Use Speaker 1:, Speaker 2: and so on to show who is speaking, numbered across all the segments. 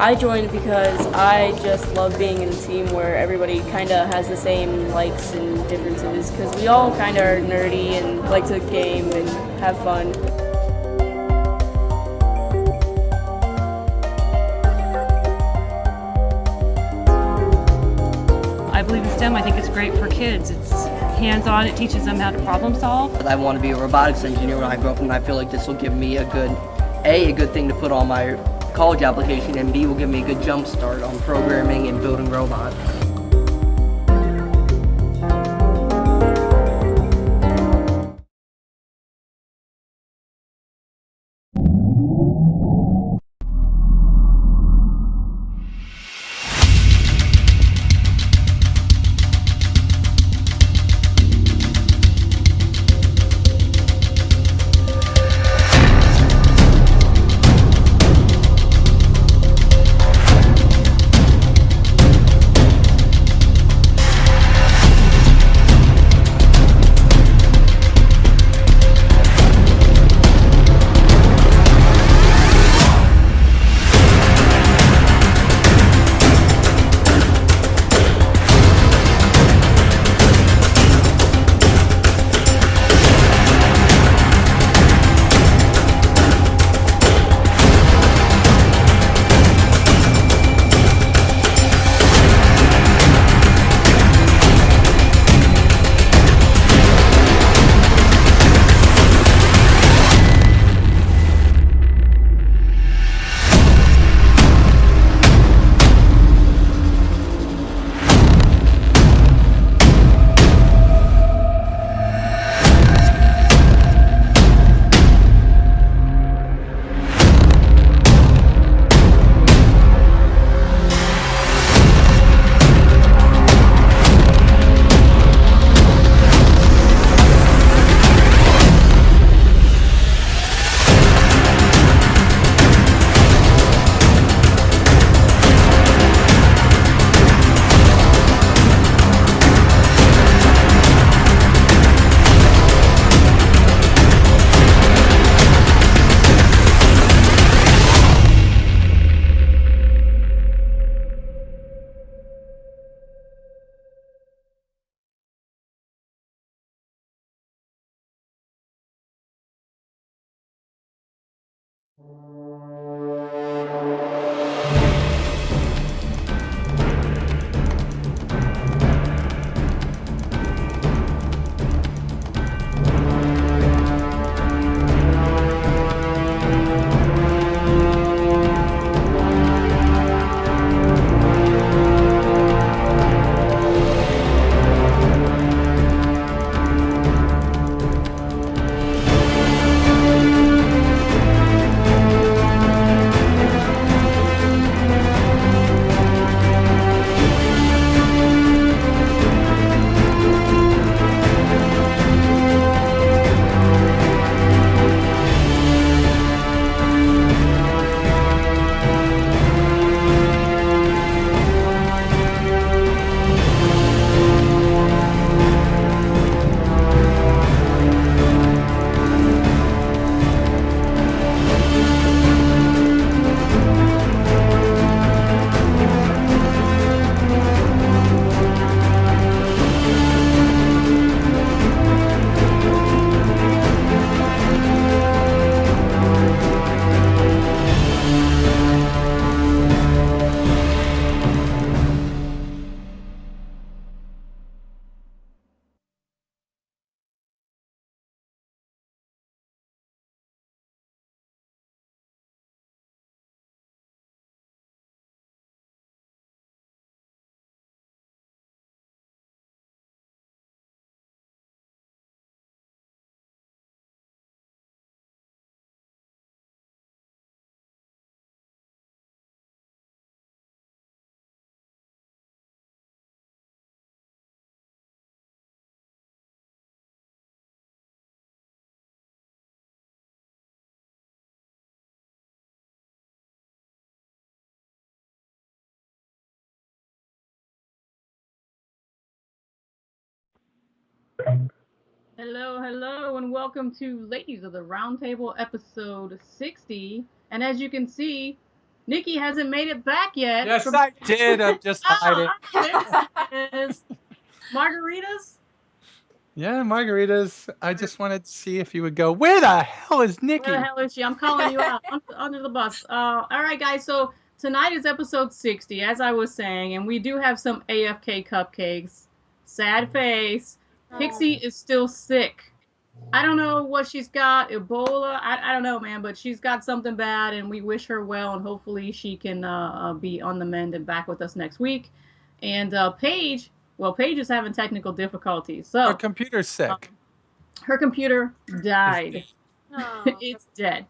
Speaker 1: I joined because I just love being in a team where everybody kind of has the same likes and differences, because we all kind of are nerdy and like to game and have fun.
Speaker 2: I believe in STEM. I think it's great for kids. It's hands-on. It teaches them how to problem solve.
Speaker 3: I want to be a robotics engineer when I grow up, and I feel like this will give me a good thing to put on my college application, and B, will give me a good jump start on programming and building robots.
Speaker 2: Hello, hello, and welcome to Ladies of the Roundtable episode 60. And as you can see,
Speaker 4: Nikki hasn't made it back yet.
Speaker 5: Yes, I did. I'm just hiding.
Speaker 4: There it is. Margaritas?
Speaker 5: Yeah, margaritas. I just wanted to see if you would go, where the hell is Nikki?
Speaker 4: Where the hell is she? I'm calling you out under the bus. All right, guys. So tonight is episode 60, as I was saying, and we do have some AFK cupcakes. Sad face. Pixie is still sick. I don't know what she's got. Ebola. I don't know, man, but she's got something bad, and we wish her well, and hopefully she can be on the mend and back with us next week. And Paige, well, Paige is having technical difficulties. So
Speaker 5: Her computer's sick.
Speaker 4: her computer died.
Speaker 6: Oh.
Speaker 4: It's dead.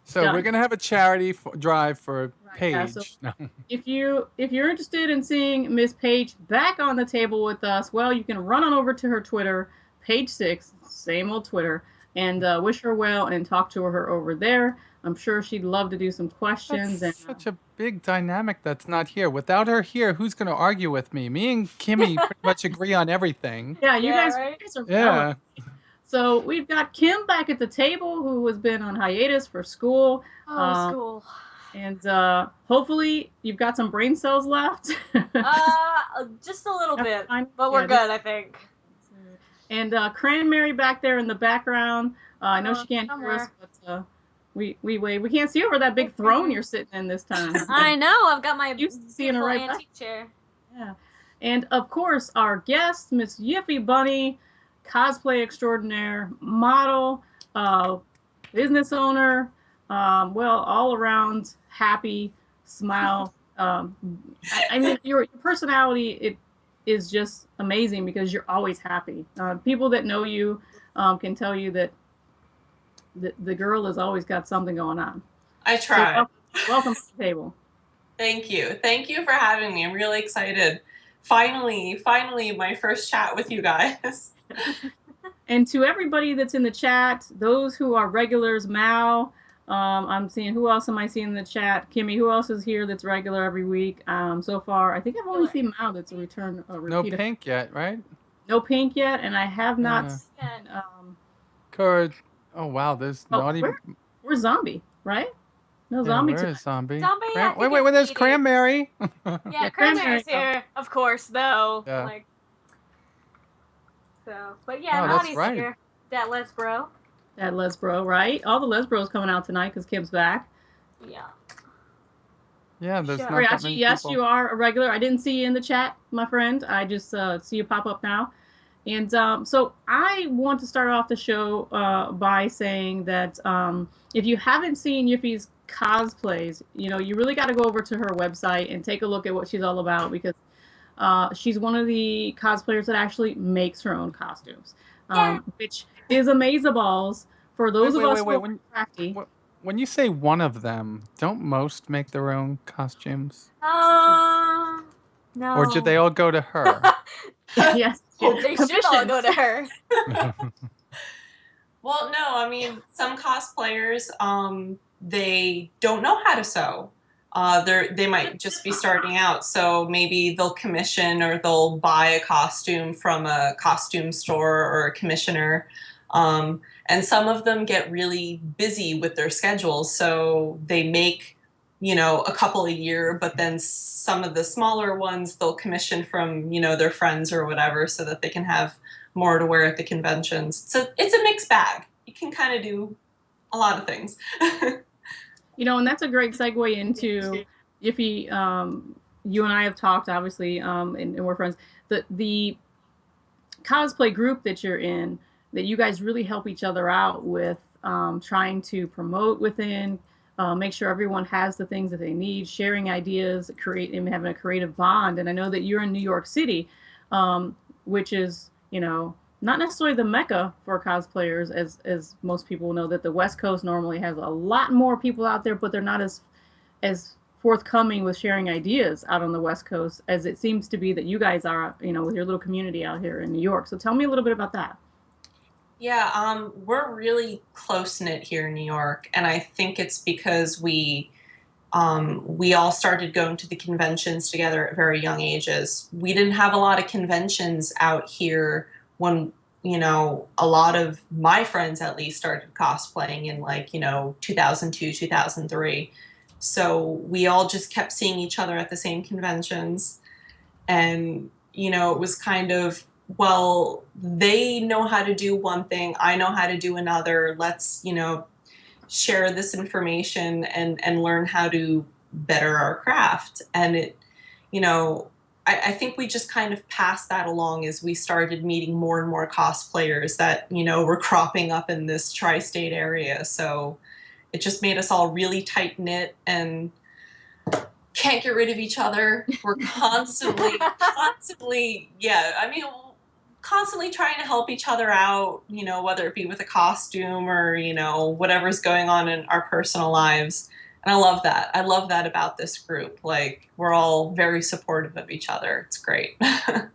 Speaker 5: So
Speaker 4: done.
Speaker 5: we're going to have a charity drive for Paige.
Speaker 4: Yeah, so
Speaker 5: No.
Speaker 4: if you're interested in seeing Miss Paige back on the table with us, well, you can run on over to her Twitter, Page6, same old Twitter, and wish her well and talk to her over there. I'm sure she'd love to do some questions.
Speaker 5: That's
Speaker 4: and
Speaker 5: such a big dynamic that's not here. Without her here, who's going to argue with me? Me and Kimmy pretty much agree on everything.
Speaker 4: yeah, you
Speaker 6: Yeah,
Speaker 4: guys,
Speaker 6: right?
Speaker 4: you guys are
Speaker 5: Yeah.
Speaker 4: So we've got Kim back at the table, who has been on hiatus for school.
Speaker 6: Oh, school.
Speaker 4: And hopefully you've got some brain cells left.
Speaker 6: Just a little bit,
Speaker 4: fine.
Speaker 6: but we're
Speaker 4: Yeah,
Speaker 6: good, I think.
Speaker 4: And Cranberry back there in the background. I know she can't hear us,
Speaker 6: somewhere.
Speaker 4: but we wave. We can't see over that big throne you're sitting in this time.
Speaker 6: I know. I've got my
Speaker 4: Used to seeing her
Speaker 6: beautiful
Speaker 4: right back.
Speaker 6: antique chair.
Speaker 4: Yeah. And of course, our guest, Miss Yuffie Bunny, cosplay extraordinaire, model, business owner, well, all around happy, smile. I mean, your personality, it is just amazing because you're always happy. People that know you can tell you that the girl has always got something going on.
Speaker 7: I try.
Speaker 4: So welcome to the table.
Speaker 7: Thank you. Thank you for having me. I'm really excited. Finally, my first chat with you guys.
Speaker 4: And to everybody that's in the chat, those who are regulars, Mao, I'm seeing, who else am I seeing in the chat? Kimmy, who else is here that's regular every week? So far, I think I've only seen Mao that's a return.
Speaker 5: No Pink yet, right?
Speaker 4: No Pink yet, and I have not
Speaker 5: Yeah.
Speaker 4: seen.
Speaker 5: Oh, wow. There's not even.
Speaker 4: We're Zombie, right? No
Speaker 5: Yeah,
Speaker 4: Zombie.
Speaker 5: where is Zombie?
Speaker 6: Zombie, I think
Speaker 5: wait,
Speaker 6: it's
Speaker 5: there's
Speaker 6: Edie.
Speaker 5: Cranberry.
Speaker 6: Yeah, Cranberry's
Speaker 4: Cranberry.
Speaker 6: here, of course, though.
Speaker 5: Yeah.
Speaker 6: Like, so, but yeah,
Speaker 5: Oh, that's
Speaker 6: Maudie's
Speaker 5: right.
Speaker 6: here. That Lesbro.
Speaker 4: That Lesbro, right? All the Lesbros coming out tonight because Kim's back.
Speaker 6: Yeah.
Speaker 5: Yeah, there's not
Speaker 4: Sorry,
Speaker 5: that
Speaker 4: actually,
Speaker 5: many
Speaker 4: yes,
Speaker 5: people.
Speaker 4: you are a regular. I didn't see you in the chat, my friend. I just see you pop up now. And so I want to start off the show by saying that if you haven't seen Yuffie's cosplays, you really got to go over to her website and take a look at what she's all about, because she's one of the cosplayers that actually makes her own costumes, which is amazeballs for those of us who are crafty.
Speaker 5: When you say one of them, don't most make their own costumes?
Speaker 6: No.
Speaker 5: Or do they all go to her?
Speaker 4: Yes.
Speaker 6: They should all go to her.
Speaker 7: Well, no, I mean, some cosplayers, they don't know how to sew. They might just be starting out, so maybe they'll commission or they'll buy a costume from a costume store or a commissioner. And some of them get really busy with their schedules, so they make, a couple a year, but then some of the smaller ones they'll commission from, their friends or whatever, so that they can have more to wear at the conventions. So it's a mixed bag. You can kind of do a lot of things.
Speaker 4: And that's a great segue into Yuffie. You and I have talked, obviously, and we're friends. The cosplay group that you're in, that you guys really help each other out with, trying to promote within, make sure everyone has the things that they need, sharing ideas, and having a creative bond. And I know that you're in New York City, which is, not necessarily the mecca for cosplayers, as most people know, that the West Coast normally has a lot more people out there, but they're not as forthcoming with sharing ideas out on the West Coast as it seems to be that you guys are, with your little community out here in New York. So tell me a little bit about that.
Speaker 7: Yeah, we're really close-knit here in New York, and I think it's because we all started going to the conventions together at very young ages. We didn't have a lot of conventions out here when, a lot of my friends at least started cosplaying in 2002, 2003. So we all just kept seeing each other at the same conventions. And, you know, it was kind of, well, they know how to do one thing, I know how to do another. Let's, you know, share this information and learn how to better our craft. And it, you know, I think we just kind of passed that along as we started meeting more and more cosplayers that, you know, were cropping up in this tri-state area. So it just made us all really tight knit and can't get rid of each other. We're constantly, constantly trying to help each other out, you know, whether it be with a costume or, you know, whatever's going on in our personal lives. And I love that. I love that about this group. Like, we're all very supportive of each other. It's great.
Speaker 6: So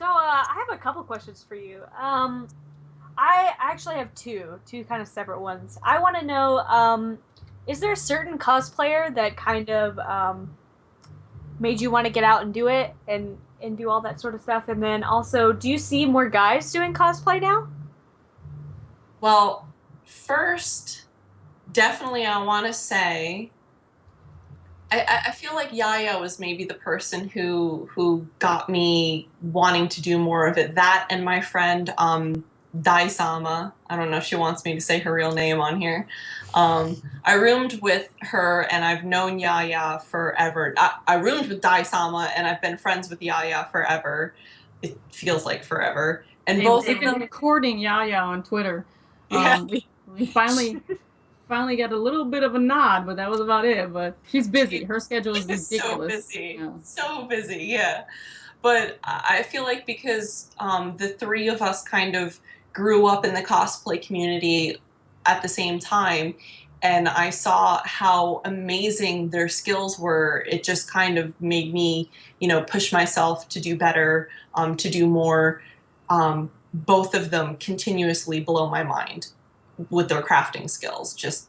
Speaker 6: I have a couple questions for you. I actually have two kind of separate ones. I want to know, is there a certain cosplayer that kind of made you want to get out and do it and do all that sort of stuff? And then also, do you see more guys doing cosplay now?
Speaker 7: Well, first, definitely I want to say, I feel like Yaya was maybe the person who got me wanting to do more of it. That and my friend Dai-sama. I don't know if she wants me to say her real name on here. I roomed with her and I've known Yaya forever. I roomed with Dai-sama and I've been friends with Yaya forever. It feels like forever. And both
Speaker 4: they've
Speaker 7: of
Speaker 4: been
Speaker 7: them
Speaker 4: recording Yaya on Twitter.
Speaker 7: Yeah.
Speaker 4: We finally got a little bit of a nod, but that was about it. But she's busy. Her schedule is ridiculous.
Speaker 7: So busy.
Speaker 4: Yeah.
Speaker 7: So busy, yeah. But I feel like because the three of us kind of grew up in the cosplay community at the same time, and I saw how amazing their skills were, it just kind of made me, you know, push myself to do better, to do more. Both of them continuously blow my mind with their crafting skills. Just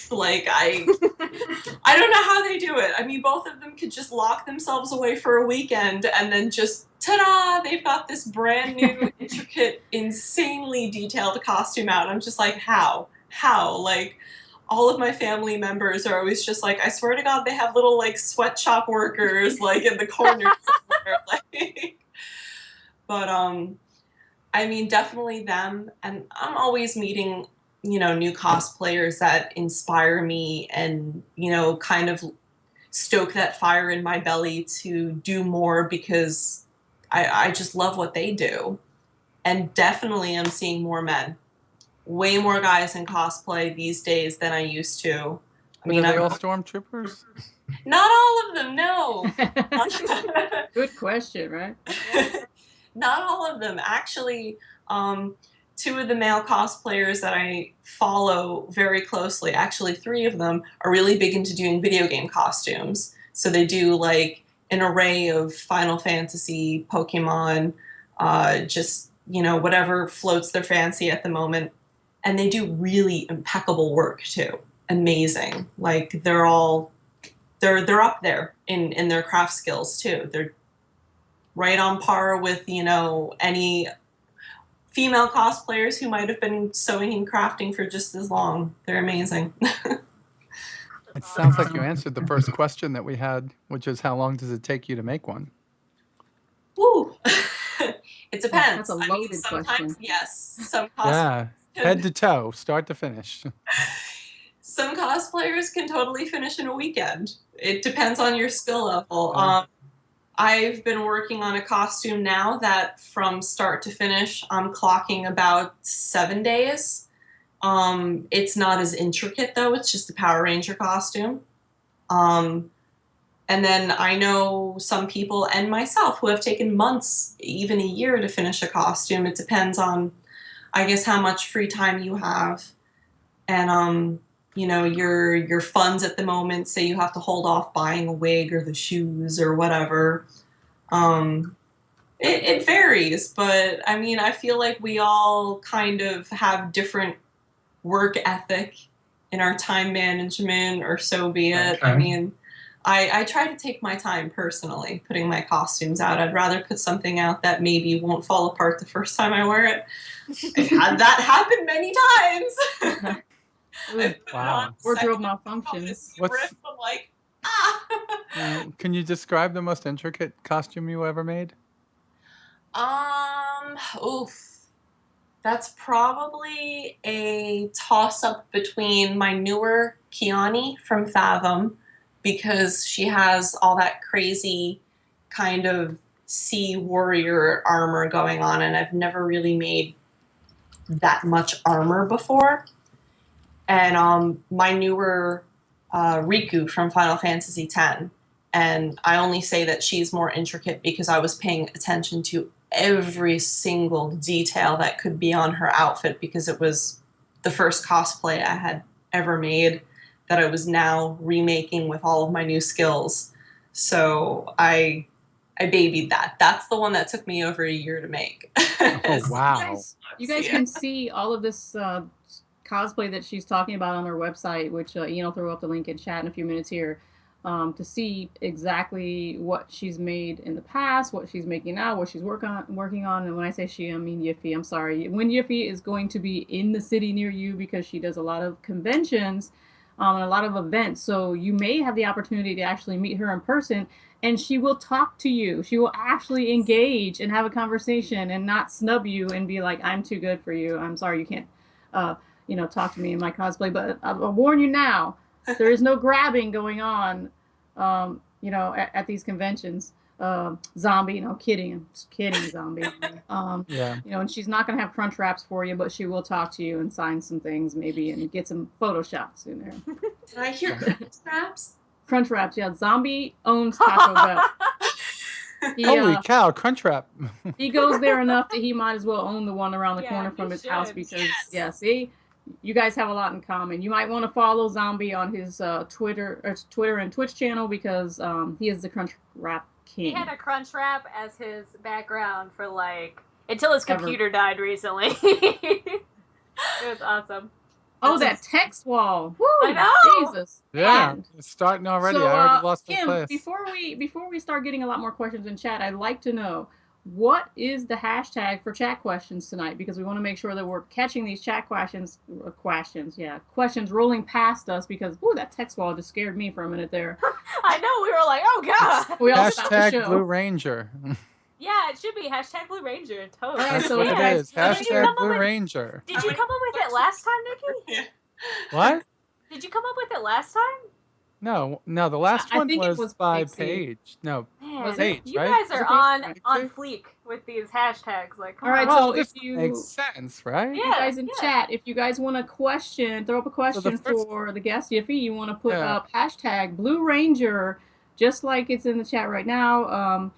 Speaker 7: like I don't know how they do it. I mean, both of them could just lock themselves away for a weekend and then just ta-da, they've got this brand new intricate, insanely detailed costume out. I'm just like, how? Like, all of my family members are always just like, I swear to God, they have little like sweatshop workers like in the corner somewhere. Like, but I mean, definitely them. And I'm always meeting, you know, new cosplayers that inspire me and, you know, kind of stoke that fire in my belly to do more because I just love what they do. And definitely I'm seeing more men. Way more guys in cosplay these days than I used to. I mean,
Speaker 5: are they all stormtroopers?
Speaker 7: not all of them, no.
Speaker 4: Good question, right?
Speaker 7: Not all of them. Actually, two of the male cosplayers that I follow very closely, actually three of them, are really big into doing video game costumes. So they do like an array of Final Fantasy, Pokemon, just, you know, whatever floats their fancy at the moment. And they do really impeccable work too. Amazing. Like they're up there in their craft skills too. They're right on par with, you know, any female cosplayers who might have been sewing and crafting for just as long. They're amazing.
Speaker 5: It sounds like you answered the first question that we had, which is how long does it take you to make one?
Speaker 7: Woo! It depends.
Speaker 4: That's a loaded
Speaker 7: sometimes,
Speaker 4: question.
Speaker 7: yes. Some
Speaker 5: Yeah, head to toe, start to finish.
Speaker 7: Some cosplayers can totally finish in a weekend. It depends on your skill level. I've been working on a costume now that from start to finish, I'm clocking about 7 days. It's not as intricate though, it's just a Power Ranger costume. And then I know some people and myself who have taken months, even a year to finish a costume. It depends on, I guess, how much free time you have. And, you know, your funds at the moment, say you have to hold off buying a wig or the shoes or whatever. It varies, but I mean, I feel like we all kind of have different work ethic in our time management, or so be it.
Speaker 5: Okay.
Speaker 7: I mean, I try to take my time personally putting my costumes out. I'd rather put something out that maybe won't fall apart the first time I wear it. I've had that happen many times.
Speaker 4: Ooh,
Speaker 7: I put it on
Speaker 5: Wow.
Speaker 7: the
Speaker 4: wardrobe
Speaker 7: second
Speaker 4: malfunction.
Speaker 7: I see
Speaker 5: What's
Speaker 7: Riff, I'm like, ah.
Speaker 5: Can you describe the most intricate costume you ever made?
Speaker 7: Oof. That's probably a toss up between my newer Kiani from Fathom, because she has all that crazy kind of sea warrior armor going on, and I've never really made that much armor before. And my newer Riku from Final Fantasy X. And I only say that she's more intricate because I was paying attention to every single detail that could be on her outfit, because it was the first cosplay I had ever made that I was now remaking with all of my new skills. So I babied that. That's the one that took me over a year to make.
Speaker 5: Oh, wow.
Speaker 4: You guys can see all of this cosplay that she's talking about on her website, which Ian will throw up the link in chat in a few minutes here, to see exactly what she's made in the past, what she's making now, what she's working on. And when I say she, I mean Yuffie. I'm sorry. When Yuffie is going to be in the city near you, because she does a lot of conventions and a lot of events. So you may have the opportunity to actually meet her in person, and she will talk to you. She will actually engage and have a conversation and not snub you and be like, I'm too good for you. I'm sorry, you can't, talk to me in my cosplay. But I'll warn you now, there is no grabbing going on, at these conventions. Zombie, no, kidding. I'm just kidding, Zombie.
Speaker 5: Yeah.
Speaker 4: And she's not going to have crunch wraps for you, but she will talk to you and sign some things maybe and get some photo shots in there.
Speaker 7: Did I hear crunch wraps?
Speaker 4: Crunch wraps, yeah. Zombie owns Taco Bell.
Speaker 5: Holy cow, Crunchwrap.
Speaker 4: He goes there enough that he might as well own the one around the corner
Speaker 6: he
Speaker 4: from his
Speaker 6: should.
Speaker 4: house, because
Speaker 7: Yes.
Speaker 4: see, you guys have a lot in common. You might want to follow Zombie on his Twitter and Twitch channel, because he is the Crunch Wrap
Speaker 6: He
Speaker 4: king.
Speaker 6: had a crunch wrap as his background for until his computer died recently. It was awesome.
Speaker 4: Oh, that text wall! Woo,
Speaker 6: I know!
Speaker 4: Jesus.
Speaker 5: Yeah,
Speaker 4: And
Speaker 5: it's starting already.
Speaker 4: so,
Speaker 5: I already lost my
Speaker 4: Kim,
Speaker 5: place.
Speaker 4: before we start getting a lot more questions in chat, I'd like to know, what is the hashtag for chat questions tonight? Because we want to make sure that we're catching these chat questions rolling past us, because that text wall just scared me for a minute there.
Speaker 6: I know, we were like, oh god!
Speaker 4: We all stopped the
Speaker 5: Hashtag
Speaker 4: show.
Speaker 5: Blue Ranger.
Speaker 6: Yeah, it should be hashtag Blue Ranger. Totally.
Speaker 4: Alright,
Speaker 5: That's
Speaker 4: so
Speaker 5: what
Speaker 4: you
Speaker 5: it
Speaker 4: guys-
Speaker 5: is.
Speaker 6: Did you come
Speaker 5: Hashtag
Speaker 6: up
Speaker 5: Blue
Speaker 6: with-
Speaker 5: Ranger.
Speaker 6: Did you come up with it last time, Nikki?
Speaker 5: What?
Speaker 6: Did you come up with it last time?
Speaker 5: No, the last
Speaker 4: I
Speaker 5: one
Speaker 4: think it
Speaker 5: was
Speaker 4: was
Speaker 5: by
Speaker 4: Pixie.
Speaker 5: Paige. No,
Speaker 6: Man,
Speaker 5: Paige,
Speaker 6: you
Speaker 5: right?
Speaker 6: guys
Speaker 4: Was
Speaker 6: are
Speaker 4: it
Speaker 5: Pixie?
Speaker 6: on fleek with these hashtags. Like, come
Speaker 4: All right,
Speaker 6: on.
Speaker 4: so
Speaker 5: Well,
Speaker 4: if
Speaker 5: this
Speaker 4: you
Speaker 5: makes sense, right?
Speaker 6: Yeah.
Speaker 4: you guys in chat, if you guys want to throw up a question
Speaker 5: first-
Speaker 4: for the guest Yuffie, you want to put
Speaker 5: Yeah.
Speaker 4: up hashtag Blue Ranger, just like it's in the chat right now,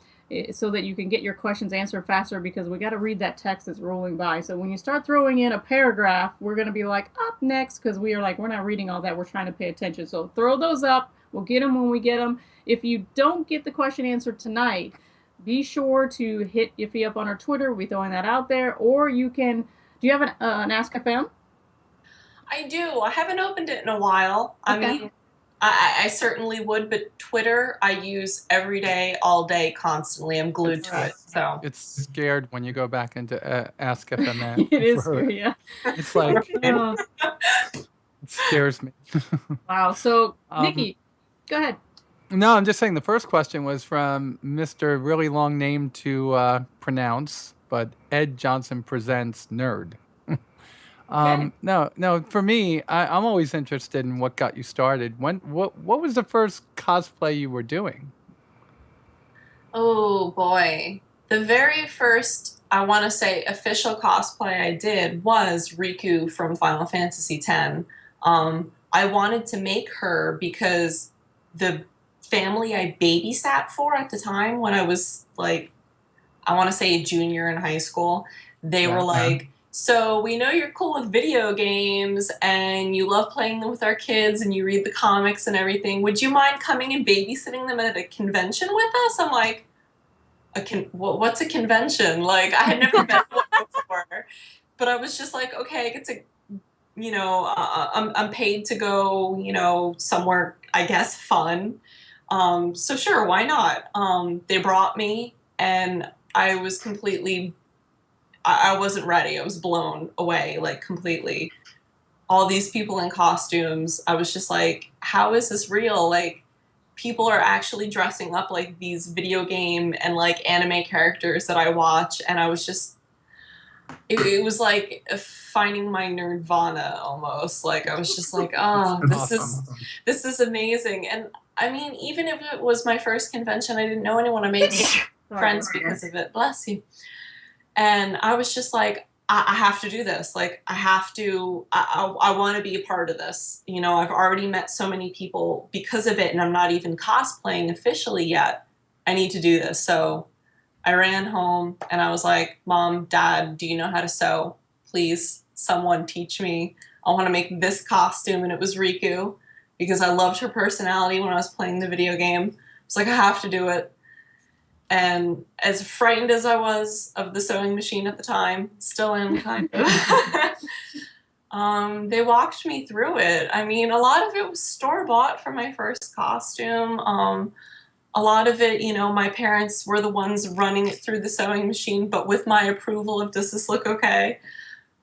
Speaker 4: so that you can get your questions answered faster, because we got to read that text that's rolling by. So when you start throwing in a paragraph, we're going to be like, up next, because we're not reading all that. We're trying to pay attention. So throw those up. We'll get them when we get them. If you don't get the question answered tonight, be sure to hit Yuffie up on our Twitter. We'll be throwing that out there. Or you can, do you have an Ask FM?
Speaker 7: I do. I haven't opened it in a while.
Speaker 4: Okay.
Speaker 7: I mean, I certainly would, but Twitter I use every day, all day, constantly. I'm glued to it. So
Speaker 5: It's scared when you go back into Ask FMN.
Speaker 4: It is scary, yeah.
Speaker 5: It's like,
Speaker 4: Uh,
Speaker 5: it scares me.
Speaker 4: wow. So,
Speaker 5: Um,
Speaker 4: Nikki, go ahead.
Speaker 5: No, I'm just saying the first question was from Mr. Really Long Name to pronounce, but Ed Johnson Presents Nerd. No, for me, I'm always interested in what got you started. What was the first cosplay you were doing?
Speaker 7: oh boy. The very first, I want to say, official cosplay I did was Riku from Final Fantasy X. I wanted to make her because the family I babysat for at the time, when I was like, I want to say a junior in high school, they were like, so we know you're cool with video games and you love playing them with our kids and you read the comics and everything. Would you mind coming and babysitting them at a convention with us? I'm like, what's a convention? Like, I had never been to one before. But I was just like, okay, I get to, I'm paid to go, somewhere, I guess, fun. So sure, why not? They brought me and I was completely, I wasn't ready. I was blown away, like completely. all these people in costumes. I was just like, how is this real? Like, people are actually dressing up like these video game and like anime characters that I watch, and I was just, it was like finding my nirvana almost. Like, I was just like, oh,
Speaker 5: Awesome.
Speaker 7: this is amazing. And I mean, even if it was my first convention, I didn't know anyone. I made friends because of it. Bless you. And I was just like, I have to do this. Like, I have to, I want to be a part of this. You know, I've already met so many people because of it, and I'm not even cosplaying officially yet. I need to do this. So I ran home and I was like, Mom, Dad, do you know how to sew? Please, someone teach me. I want to make this costume. And it was Riku, because I loved her personality when I was playing the video game. I was like, I have to do it. And as frightened as I was of the sewing machine at the time, still am kind of, they walked me through it. I mean, a lot of it was store-bought for my first costume. A lot of it, you know, my parents were the ones running it through the sewing machine, but with my approval of, does this look okay?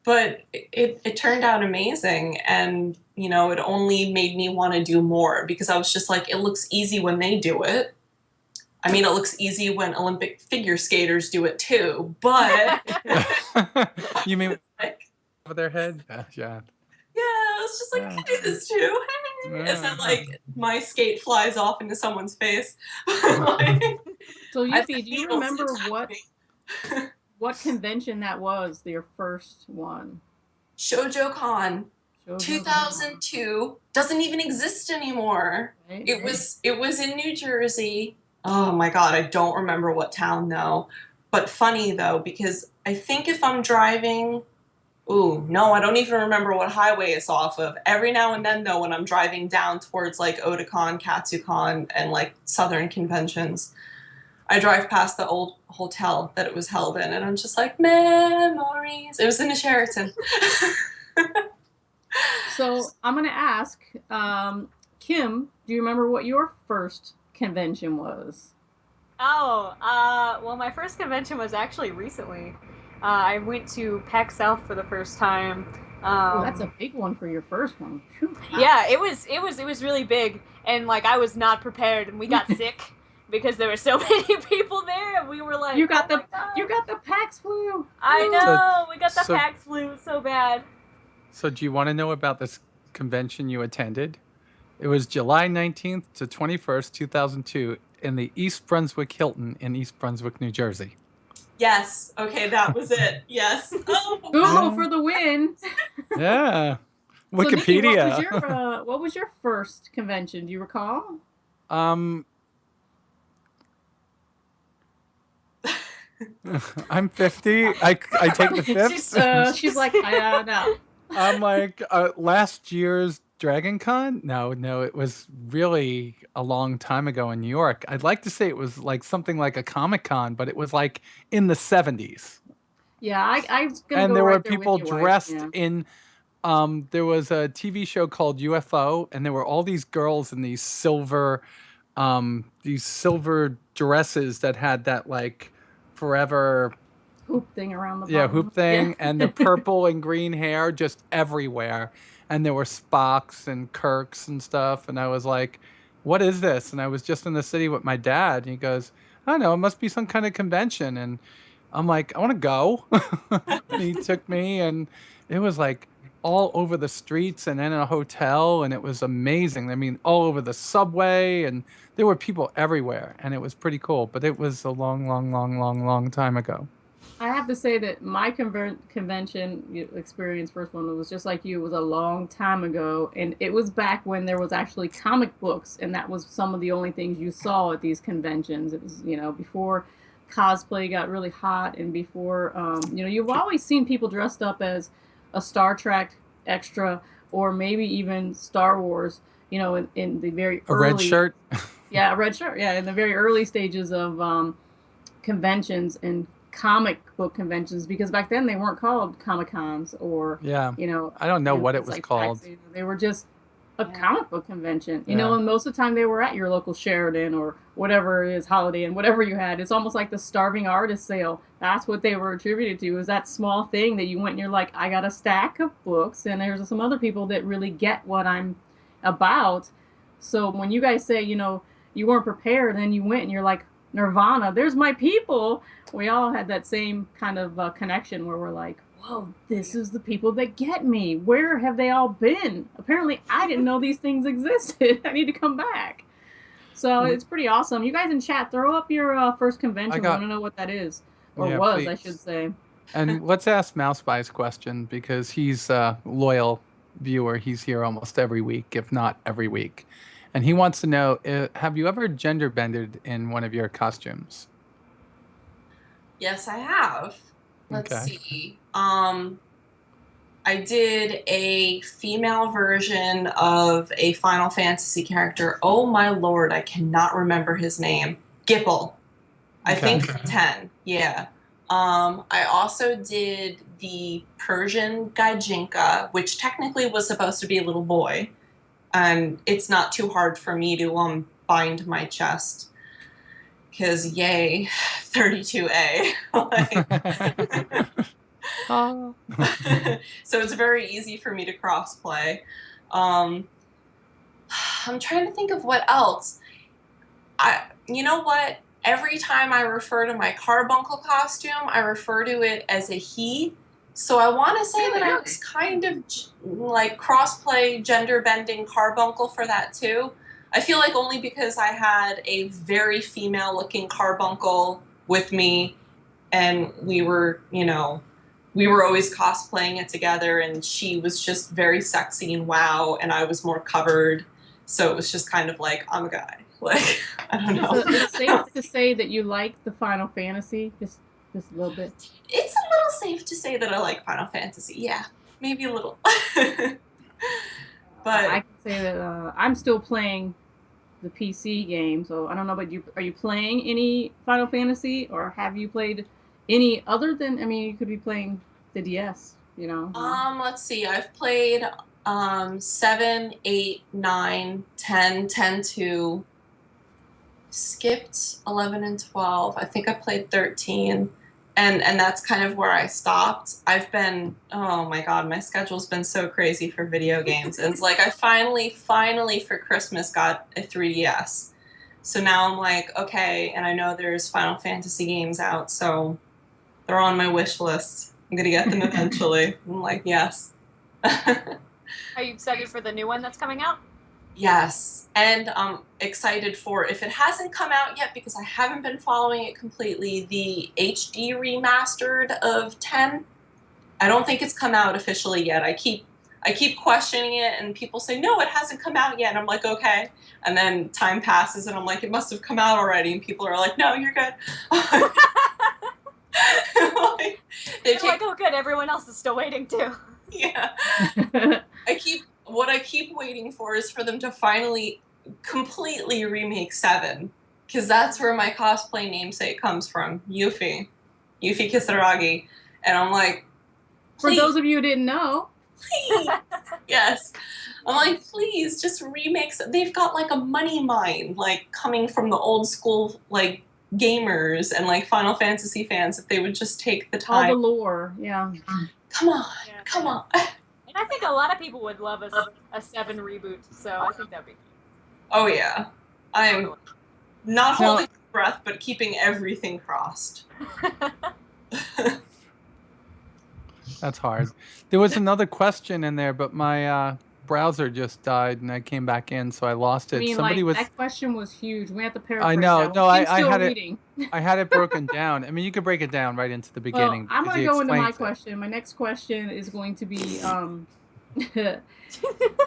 Speaker 7: But it turned out amazing. And, you know, it only made me want to do more, because I was just like, it looks easy when they do it. I mean, it looks easy when Olympic figure skaters do it too, but
Speaker 5: You mean
Speaker 7: like,
Speaker 5: over their head? Yeah.
Speaker 7: yeah, I was just like, I can do this too. As then, like, my skate flies off into someone's face. Like,
Speaker 4: So
Speaker 7: I
Speaker 4: Yuffie,
Speaker 7: think
Speaker 4: do you
Speaker 7: people
Speaker 4: remember
Speaker 7: attack
Speaker 4: what
Speaker 7: me.
Speaker 4: convention that was? Your first one?
Speaker 7: ShojoCon
Speaker 4: Shoujo
Speaker 7: 2002 doesn't even exist anymore.
Speaker 4: Right,
Speaker 7: It was in New Jersey. Oh my God, I don't remember what town though. But funny though, because I think if I'm driving, ooh, no, I don't even remember what highway it's off of. Every now and then though, when I'm driving down towards like Otakon, Katsucon, and like Southern conventions, I drive past the old hotel that it was held in, and I'm just like, memories. It was in a Sheraton.
Speaker 4: So I'm gonna ask, Kim, do you remember what your first convention was?
Speaker 6: Oh, well, my first convention was actually recently. I went to PAX South for the first time.
Speaker 4: Oh, that's a big one for your first one. Phew.
Speaker 6: Yeah, it was really big, and like I was not prepared, and we got sick because there were so many people there, and we were like,
Speaker 4: You got
Speaker 6: oh
Speaker 4: the
Speaker 6: my God.
Speaker 4: you got the PAX flu.
Speaker 6: I know, we got the
Speaker 5: So-
Speaker 6: PAX flu so bad.
Speaker 5: So do you want to know about this convention you attended? It was July 19th to 21st, 2002 in the East Brunswick Hilton in East Brunswick, New Jersey.
Speaker 7: Yes. Okay, that was it. Yes. Oh,
Speaker 4: Google for the win.
Speaker 5: Yeah.
Speaker 4: So, Nikki,
Speaker 5: Wikipedia.
Speaker 4: what was your first convention? Do you recall?
Speaker 5: I'm 50. I take the fifth.
Speaker 4: She's like, I know.
Speaker 5: I'm like, last year's Dragon Con? No, it was really a long time ago in New York. I'd like to say it was like something like a Comic Con, but it was like in the 70s.
Speaker 4: Yeah, I was gonna
Speaker 5: And
Speaker 4: go
Speaker 5: there
Speaker 4: right
Speaker 5: were
Speaker 4: there with
Speaker 5: people
Speaker 4: you, wife,
Speaker 5: dressed
Speaker 4: yeah.
Speaker 5: in, there was a TV show called UFO, and there were all these girls in these silver dresses that had that like forever
Speaker 4: hoop thing around the bottom.
Speaker 5: Yeah, hoop thing,
Speaker 4: Yeah.
Speaker 5: and the purple and green hair just everywhere. And there were Spocks and Kirks and stuff. And I was like, what is this? And I was just in the city with my dad. And he goes, I don't know, it must be some kind of convention. And I'm like, I want to go. And he took me, and it was like all over the streets and in a hotel. And it was amazing. I mean, all over the subway. And there were people everywhere. And it was pretty cool. But it was a long time ago.
Speaker 4: I have to say that my convention experience, first one, was just like you. It was a long time ago, and it was back when there was actually comic books, and that was some of the only things you saw at these conventions. It was, before cosplay got really hot, and before, you've always seen people dressed up as a Star Trek extra, or maybe even Star Wars, in the very
Speaker 5: A
Speaker 4: early...
Speaker 5: red shirt?
Speaker 4: Yeah, a red shirt, yeah, in the very early stages of conventions and comic book conventions, because back then they weren't called Comic Cons or
Speaker 5: I don't know what it was
Speaker 4: like
Speaker 5: called.
Speaker 4: They were just a comic book convention, you
Speaker 5: Yeah.
Speaker 4: know, and most of the time they were at your local Sheridan or whatever it is, Holiday Inn, whatever you had. It's almost like the starving artist sale. That's what they were attributed to, is that small thing that you went and you're like, I got a stack of books, and there's some other people that really get what I'm about. So when you guys say, you know, you weren't prepared, and you went and you're like, Nirvana, there's my people. We all had that same kind of connection where we're like, whoa, this is the people that get me. Where have they all been? Apparently, I didn't know these things existed. I need to come back. So it's pretty awesome. You guys in chat, throw up your first convention. I want to know what that is. Or
Speaker 5: Yeah,
Speaker 4: was,
Speaker 5: please.
Speaker 4: I should say.
Speaker 5: And let's ask Mousepie's question, because he's a loyal viewer. He's here almost every week, if not every week. And he wants to know, have you ever gender bended in one of your costumes?
Speaker 7: Yes, I have. Let's
Speaker 5: Okay.
Speaker 7: see. I did a female version of a Final Fantasy character. Oh my lord, I cannot remember his name. Gipple. I think 10. Yeah. I also did the Persian Gaijinka, which technically was supposed to be a little boy. And it's not too hard for me to bind my chest. Because yay, 32A. So it's very easy for me to crossplay. I'm trying to think of what else. You know what? Every time I refer to my carbuncle costume, I refer to it as a he. So I want to say that I was kind of like crossplay, gender bending carbuncle for that too. I feel like only because I had a very female looking carbuncle with me, and we were, you know, we were always cosplaying it together, and she was just very sexy and wow, and I was more covered. So it was just kind of like, I'm a guy. Like, I don't know.
Speaker 4: So it's safe to say that you like the Final Fantasy, just a little bit.
Speaker 7: It's a little safe to say that I like Final Fantasy. Yeah, maybe a little. But
Speaker 4: I can say that I'm still playing the PC game, so I don't know about you. Are you playing any Final Fantasy, or have you played any other than? I mean, you could be playing the DS. You know.
Speaker 7: Let's see. I've played 7, 8, 9, 10, 10 2. Skipped 11 and 12. I think I played 13. And that's kind of where I stopped. I've been, oh my god, my schedule's been so crazy for video games. And it's like I finally for Christmas got a 3DS. So now I'm like, okay, and I know there's Final Fantasy games out, so they're on my wish list. I'm gonna get them eventually. I'm like, yes.
Speaker 6: Are you excited for the new one that's coming out?
Speaker 7: Yes, and I'm excited for, if it hasn't come out yet because I haven't been following it completely, the HD remastered of 10. I don't think it's come out officially yet. I keep questioning it, and people say, no, it hasn't come out yet. And I'm like, okay. And then time passes, and I'm like, it must have come out already. And people are like, no, you're good. Like,
Speaker 6: They're like, oh good, everyone else is still waiting too.
Speaker 7: Yeah. What I keep waiting for is for them to finally completely remake 7, because that's where my cosplay namesake comes from, Yuffie Kisaragi, and I'm like, please,
Speaker 4: for those of you who didn't know,
Speaker 7: please, yes, I'm like, please, just remake. They've got like a money mine, like coming from the old school like gamers and like Final Fantasy fans, if they would just take the time.
Speaker 4: All the lore, yeah.
Speaker 7: Come on.
Speaker 6: And I think a lot of people would love a 7 reboot, so I think that'd be cute.
Speaker 7: Oh yeah, I'm not holding my breath, but keeping everything crossed.
Speaker 5: That's hard. There was another question in there, but my browser just died, and I came back in, so I lost it.
Speaker 4: I mean,
Speaker 5: Somebody was.
Speaker 4: That question was huge. We have to paraphrase.
Speaker 5: I know.
Speaker 4: That.
Speaker 5: No, I had
Speaker 4: reading.
Speaker 5: it. I had it broken down. I mean, you could break it down right into the beginning.
Speaker 4: Well, I'm going to go into my
Speaker 5: it.
Speaker 4: question. My next question is going to be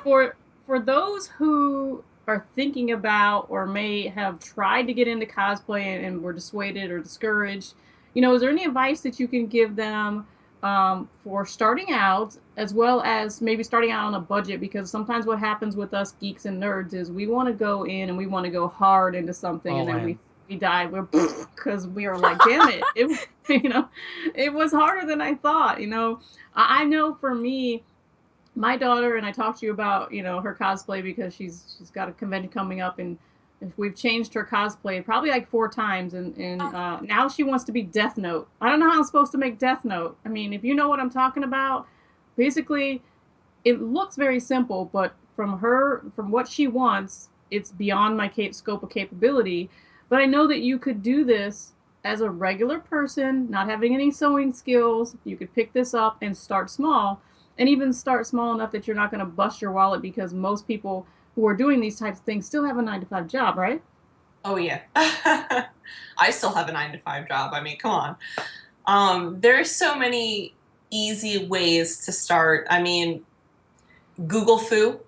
Speaker 4: for those who are thinking about or may have tried to get into cosplay and were dissuaded or discouraged. You know, is there any advice that you can give them for starting out, as well as maybe starting out on a budget? Because sometimes what happens with us geeks and nerds is we want to go in and we want to go hard into something, and then we die because we are like, damn it, it was harder than I thought. You know, I know for me, my daughter, and I talked to you about, her cosplay because she's got a convention coming up, and we've changed her cosplay probably like 4 times, and now she wants to be Death Note. I don't know how I'm supposed to make Death Note. I mean, if you know what I'm talking about, basically it looks very simple, but from what she wants, it's beyond my scope of capability. But I know that you could do this as a regular person, not having any sewing skills. You could pick this up and start small, and even start small enough that you're not going to bust your wallet, because most people who are doing these types of things still have a 9 to 5 job, right?
Speaker 7: Oh yeah. I still have a 9 to 5 job. I mean, come on. There's so many easy ways to start. I mean, Google Foo.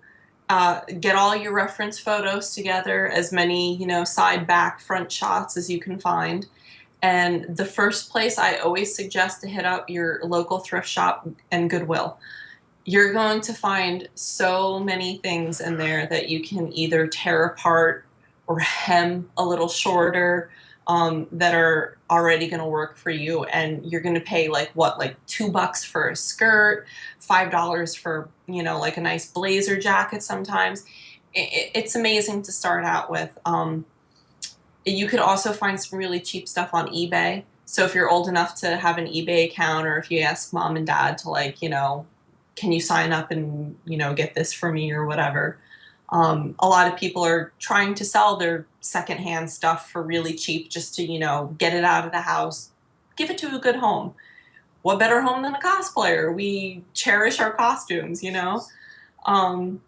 Speaker 7: Get all your reference photos together, as many, side, back, front shots as you can find. And the first place I always suggest to hit up your local thrift shop and Goodwill. You're going to find so many things in there that you can either tear apart or hem a little shorter, that are already going to work for you. And you're going to pay like $2 for a skirt, $5 for, like a nice blazer jacket sometimes. It's amazing to start out with. You could also find some really cheap stuff on eBay. So if you're old enough to have an eBay account, or if you ask mom and dad to can you sign up and, get this for me or whatever. A lot of people are trying to sell their secondhand stuff for really cheap just to, get it out of the house, give it to a good home. What better home than a cosplayer? We cherish our costumes, I'm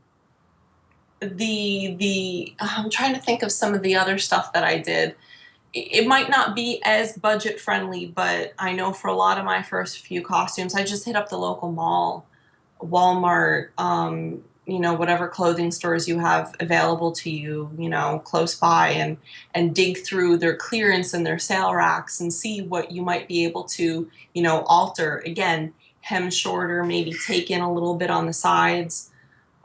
Speaker 7: trying to think of some of the other stuff that I did. It might not be as budget friendly, but I know for a lot of my first few costumes, I just hit up the local mall, Walmart, whatever clothing stores you have available to you, close by, and dig through their clearance and their sale racks and see what you might be able to, alter. Again, hem shorter, maybe take in a little bit on the sides.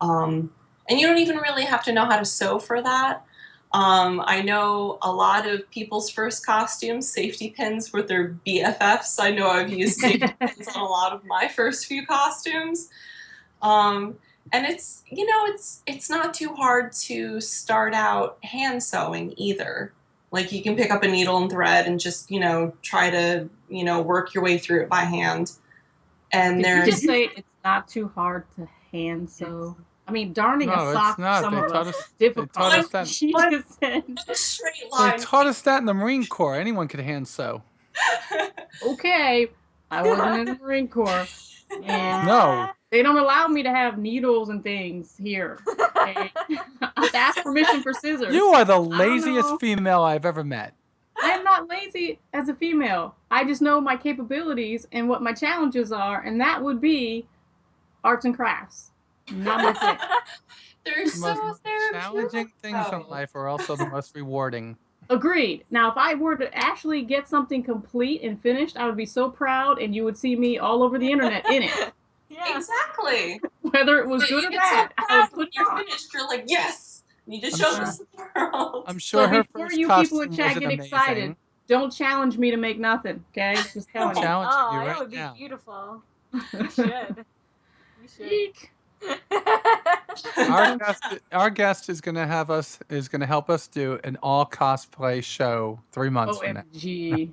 Speaker 7: And you don't even really have to know how to sew for that. I know a lot of people's first costumes, safety pins were their BFFs. I know I've used safety pins on a lot of my first few costumes. And it's not too hard to start out hand sewing either. Like, you can pick up a needle and thread and just, try to, work your way through it by hand. And
Speaker 4: Did you
Speaker 7: there's
Speaker 4: just say it's not too hard to hand sew? I mean, darning a
Speaker 5: No, it's
Speaker 4: sock for
Speaker 5: not.
Speaker 4: some
Speaker 5: They
Speaker 4: of
Speaker 5: taught
Speaker 4: us
Speaker 5: us.
Speaker 4: is
Speaker 5: They
Speaker 4: difficult.
Speaker 5: taught us that.
Speaker 4: She
Speaker 7: What?
Speaker 4: just said,
Speaker 7: a straight
Speaker 5: They
Speaker 7: line.
Speaker 5: taught us that in the Marine Corps. Anyone could hand sew.
Speaker 4: okay, I wasn't in the Marine Corps, and
Speaker 5: No.
Speaker 4: they don't allow me to have needles and things here. Okay? I have to ask permission for scissors.
Speaker 5: You are the
Speaker 4: I don't know.
Speaker 5: laziest female I've ever met.
Speaker 4: I am not lazy as a female. I just know my capabilities and what my challenges are, and that would be arts and crafts. Not my thing.
Speaker 7: They're
Speaker 5: The
Speaker 7: so
Speaker 5: most challenging things in life are also the most rewarding.
Speaker 4: Agreed. Now, if I were to actually get something complete and finished, I would be so proud, and you would see me all over the internet in it.
Speaker 6: Yeah.
Speaker 7: Exactly.
Speaker 4: Whether it was good or
Speaker 7: You get so
Speaker 4: bad, I
Speaker 7: proud
Speaker 4: would
Speaker 7: when
Speaker 4: put it
Speaker 7: you're
Speaker 4: on.
Speaker 7: finished. You're like, yes. You just
Speaker 5: I'm
Speaker 7: show
Speaker 5: sure-
Speaker 7: this to the world.
Speaker 5: I'm sure
Speaker 4: So
Speaker 5: her
Speaker 4: before
Speaker 5: first
Speaker 4: you people in
Speaker 5: costume
Speaker 4: chat
Speaker 5: wasn't
Speaker 4: get
Speaker 5: amazing.
Speaker 4: excited, don't challenge me to make nothing, okay? Just telling you.
Speaker 5: Challenging
Speaker 6: Oh,
Speaker 5: you
Speaker 6: it
Speaker 5: right
Speaker 6: would be
Speaker 5: now.
Speaker 6: beautiful. You should. You should.
Speaker 4: Eek.
Speaker 5: Our guest is gonna help us do an all cosplay show 3 months from now.
Speaker 4: OMG.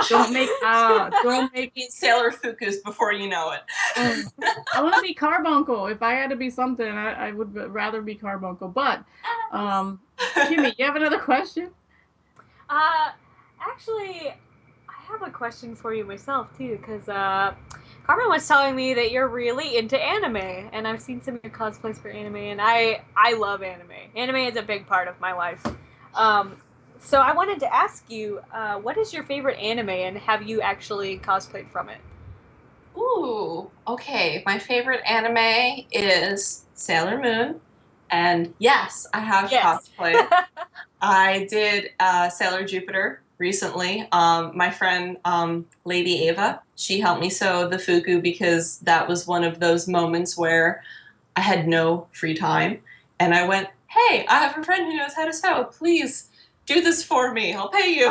Speaker 4: Don't make
Speaker 7: Be Sailor Fuku's before you know it.
Speaker 4: I want to be Carbuncle. If I had to be something, I would rather be Carbuncle. But, Kimmy, you have another question?
Speaker 6: Actually, I have a question for you myself too, because Carmen was telling me that you're really into anime, and I've seen some of your cosplays for anime, and I love anime. Anime is a big part of my life. So I wanted to ask you, what is your favorite anime, and have you actually cosplayed from it?
Speaker 7: Ooh, okay. My favorite anime is Sailor Moon. And yes, I have cosplayed. I did Sailor Jupiter recently. My friend, Lady Ava, she helped me sew the fuku because that was one of those moments where I had no free time. And I went, hey, I have a friend who knows how to sew. Please do this for me. I'll pay you.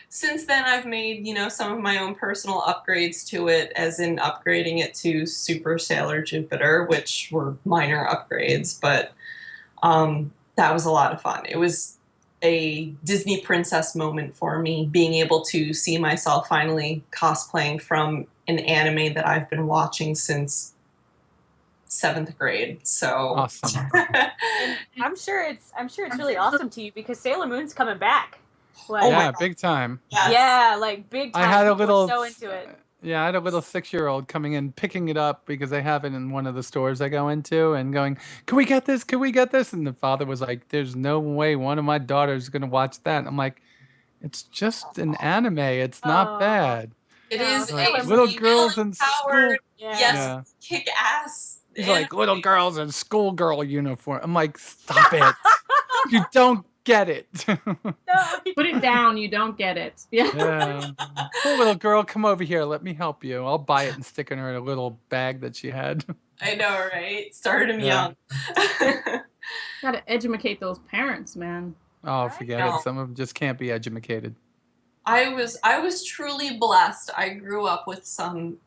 Speaker 7: Since then, I've made, some of my own personal upgrades to it, as in upgrading it to Super Sailor Jupiter, which were minor upgrades, but that was a lot of fun. It was a Disney princess moment for me, being able to see myself finally cosplaying from an anime that I've been watching since 7th grade. So
Speaker 5: Awesome.
Speaker 6: And I'm sure it's really awesome to you because Sailor Moon's coming back. Like,
Speaker 7: Oh my
Speaker 5: Yeah,
Speaker 7: God.
Speaker 5: big time.
Speaker 7: Yes.
Speaker 6: yeah, like big time.
Speaker 5: I had a
Speaker 6: People were
Speaker 5: little
Speaker 6: so into it.
Speaker 5: Yeah, I had a little 6-year-old coming in, picking it up because I have it in one of the stores I go into, and going, "Can we get this? Can we get this?" And the father was like, "There's no way one of my daughters is gonna watch that." I'm like, "It's just an anime. It's not
Speaker 6: Oh.
Speaker 5: bad."
Speaker 7: It
Speaker 6: Yeah,
Speaker 7: is
Speaker 5: Like,
Speaker 7: a
Speaker 5: little
Speaker 7: female
Speaker 5: girls in school.
Speaker 7: empowered,
Speaker 6: Yeah.
Speaker 7: yes,
Speaker 5: Yeah.
Speaker 7: kick ass.
Speaker 5: He's like, "Little girls in schoolgirl uniform." I'm like, "Stop it! You don't get it."
Speaker 6: No,
Speaker 4: Put it down. You don't get it. Yeah.
Speaker 5: Yeah. Cool little girl, come over here. Let me help you. I'll buy it and stick in her in a little bag that she had.
Speaker 7: I know, right? Started him
Speaker 5: Yeah.
Speaker 7: young.
Speaker 4: Gotta educate those parents, man.
Speaker 5: Oh,
Speaker 6: Right?
Speaker 5: forget
Speaker 7: No.
Speaker 5: it. Some of them just can't be educated.
Speaker 7: I was truly blessed. I grew up with some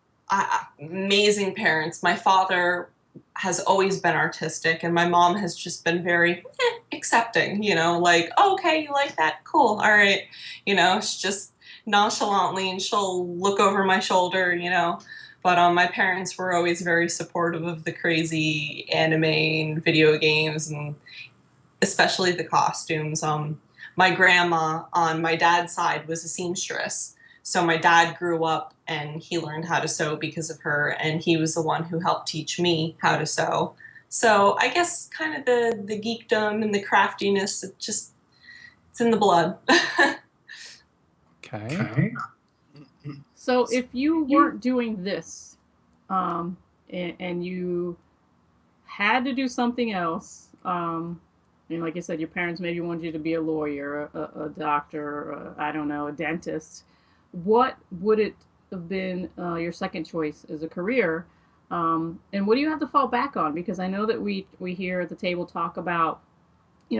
Speaker 7: amazing parents. My father has always been artistic, and my mom has just been very accepting. Like, oh, okay, you like that, cool, all right. She's just nonchalantly, and she'll look over my shoulder. But my parents were always very supportive of the crazy anime and video games, and especially the costumes. My grandma on my dad's side was a seamstress. So my dad grew up and he learned how to sew because of her, and he was the one who helped teach me how to sew. So I guess kind of the geekdom and the craftiness, it's in the blood.
Speaker 5: Okay.
Speaker 4: So if you weren't doing this, and you had to do something else, and like I said, your parents maybe wanted you to be a lawyer, a doctor, I don't know, a dentist. What would it have been your second choice as a career? And what do you have to fall back on? Because I know that we here at the table talk about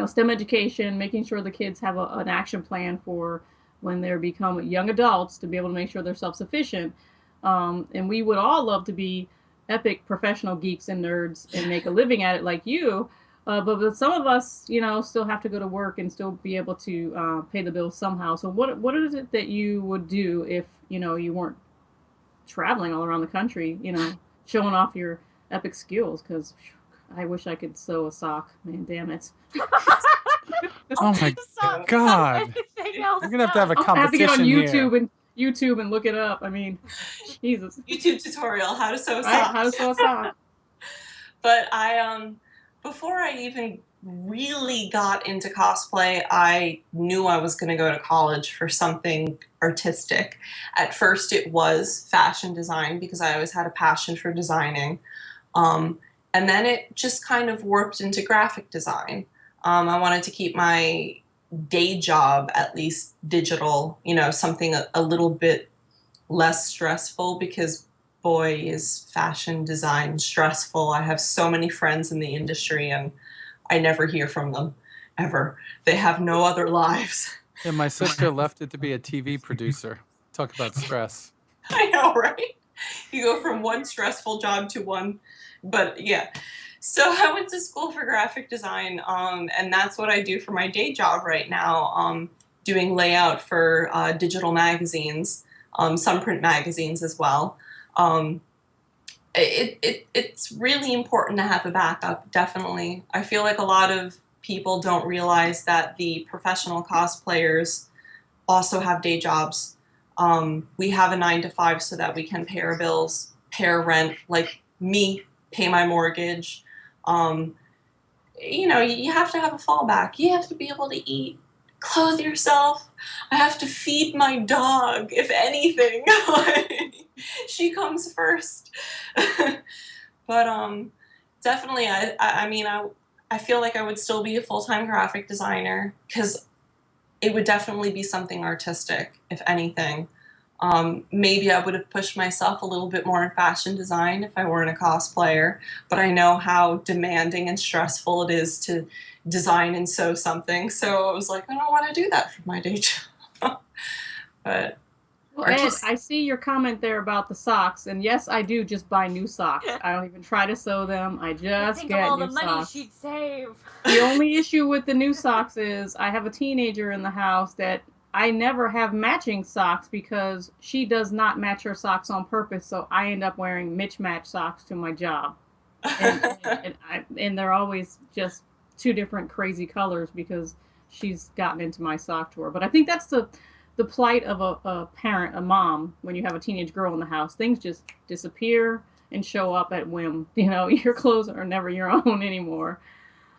Speaker 4: STEM education, making sure the kids have an action plan for when they become young adults to be able to make sure they're self-sufficient. And we would all love to be epic professional geeks and nerds and make a living at it like you. But some of us, still have to go to work and still be able to pay the bills somehow. So what is it that you would do if, you weren't traveling all around the country, showing off your epic skills? Because I wish I could sew a sock. Man, damn it.
Speaker 5: Oh my God. You're gonna have to have a
Speaker 4: I have to get on
Speaker 5: competition here.
Speaker 4: YouTube and look it up. I mean, Jesus.
Speaker 7: YouTube tutorial, how to sew
Speaker 4: Right?
Speaker 7: socks.
Speaker 4: How to sew a sock.
Speaker 7: But before I even really got into cosplay, I knew I was going to go to college for something artistic. At first, it was fashion design because I always had a passion for designing. And then it just kind of warped into graphic design. I wanted to keep my day job, at least digital, something a little bit less stressful, because boy, is fashion design stressful. I have so many friends in the industry and I never hear from them, ever. They have no other lives.
Speaker 5: Yeah, my sister left it to be a TV producer. Talk about stress.
Speaker 7: I know, right? You go from one stressful job to one, but yeah. So I went to school for graphic design, and that's what I do for my day job right now, doing layout for digital magazines, some print magazines as well. It's really important to have a backup, definitely. I feel like a lot of people don't realize that the professional cosplayers also have day jobs. We have a 9 to 5 so that we can pay our bills, pay our rent, like me, pay my mortgage. You have to have a fallback. You have to be able to eat, clothe yourself. I have to feed my dog, if anything. She comes first. But definitely, I feel like I would still be a full-time graphic designer, because it would definitely be something artistic, if anything. Maybe I would have pushed myself a little bit more in fashion design if I weren't a cosplayer, but I know how demanding and stressful it is to design and sew something, so I was like, I don't want to do that for my day job. But
Speaker 4: Well, Ed, I see your comment there about the socks, and yes, I do just buy new socks. I don't even try to sew them. I just
Speaker 6: Think
Speaker 4: get
Speaker 6: of all
Speaker 4: new
Speaker 6: the money
Speaker 4: socks.
Speaker 6: she'd save.
Speaker 4: The only issue with the new socks is I have a teenager in the house that I never have matching socks because she does not match her socks on purpose, so I end up wearing mismatched socks to my job. And they're always just two different crazy colors because she's gotten into my sock drawer. But I think that's the plight of a parent, a mom, when you have a teenage girl in the house. Things just disappear and show up at whim. You know, your clothes are never your own anymore.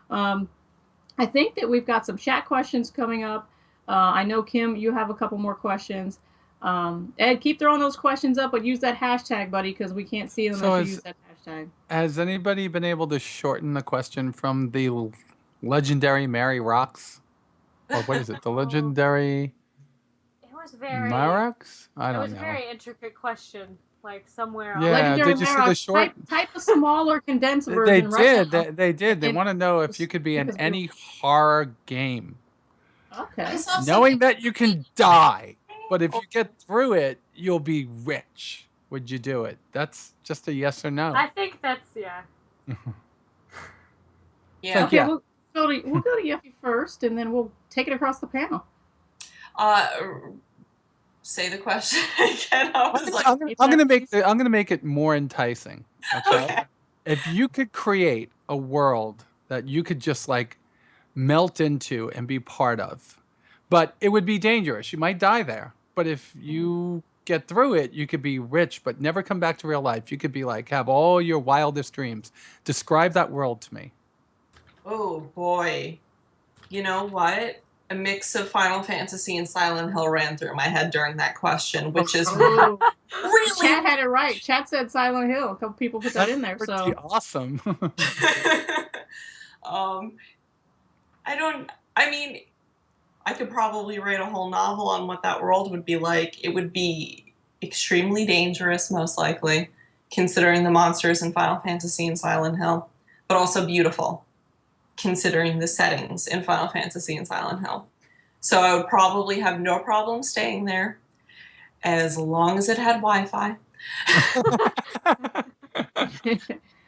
Speaker 4: I think that we've got some chat questions coming up. I know, Kim, you have a couple more questions. Ed, keep throwing those questions up, but use that hashtag, buddy, because we can't see them
Speaker 5: So
Speaker 4: unless you use that hashtag.
Speaker 5: Has anybody been able to shorten the question from the legendary Mary Rocks? Or what is it? The legendary
Speaker 6: It was very.
Speaker 5: Marox? I
Speaker 6: It
Speaker 5: don't
Speaker 6: was a
Speaker 5: know.
Speaker 6: very intricate question, like somewhere.
Speaker 5: Yeah,
Speaker 4: Legendary
Speaker 5: did you see the
Speaker 4: Maroc,
Speaker 5: short?
Speaker 4: type a smaller condensed
Speaker 5: They
Speaker 4: version right
Speaker 5: did.
Speaker 4: now.
Speaker 5: They did. They
Speaker 4: And
Speaker 5: want to know if you could be in
Speaker 4: because
Speaker 5: any horror game,
Speaker 4: okay.
Speaker 7: I saw
Speaker 5: knowing
Speaker 7: something
Speaker 5: that you can die, but if you get through it, you'll be rich. Would you do it? That's just a yes or no.
Speaker 6: I think that's yeah.
Speaker 7: Yeah.
Speaker 4: Okay,
Speaker 5: Yeah.
Speaker 4: we'll go to Yuffie first, and then we'll take it across the panel.
Speaker 7: Say the question again. I was like,
Speaker 5: I'm gonna make it more enticing. Okay?
Speaker 7: okay.
Speaker 5: If you could create a world that you could just like melt into and be part of, but it would be dangerous. You might die there. But if you get through it, you could be rich, but never come back to real life. You could be like, have all your wildest dreams. Describe that world to me.
Speaker 7: Oh boy. You know what? A mix of Final Fantasy and Silent Hill ran through my head during that question, which is
Speaker 4: Oh,
Speaker 7: really
Speaker 4: Chat had it right. Chat said Silent Hill. A couple people put that in there.
Speaker 5: Pretty
Speaker 4: So
Speaker 5: awesome.
Speaker 7: I mean, I could probably write a whole novel on what that world would be like. It would be extremely dangerous, most likely, considering the monsters in Final Fantasy and Silent Hill, but also beautiful, considering the settings in Final Fantasy and Silent Hill. So I would probably have no problem staying there as long as it had Wi-Fi.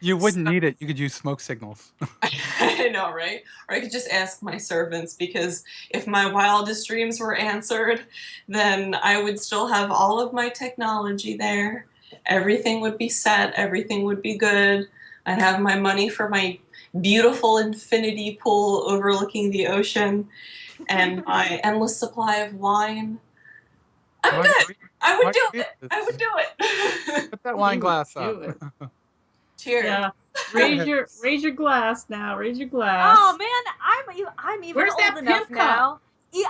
Speaker 5: You wouldn't need it. You could use smoke signals.
Speaker 7: I know, right? Or I could just ask my servants, because if my wildest dreams were answered, then I would still have all of my technology there. Everything would be set. Everything would be good. I'd have my money for my beautiful infinity pool overlooking the ocean and my endless supply of wine. I'm good. I would do it. I would do it.
Speaker 5: Put that wine glass
Speaker 4: do
Speaker 5: up.
Speaker 4: it.
Speaker 7: Cheers.
Speaker 4: Yeah. Raise your glass now. Raise your glass.
Speaker 6: Oh man, I'm even
Speaker 4: Where's
Speaker 6: old
Speaker 4: that
Speaker 6: enough
Speaker 4: pimp cup?
Speaker 6: now.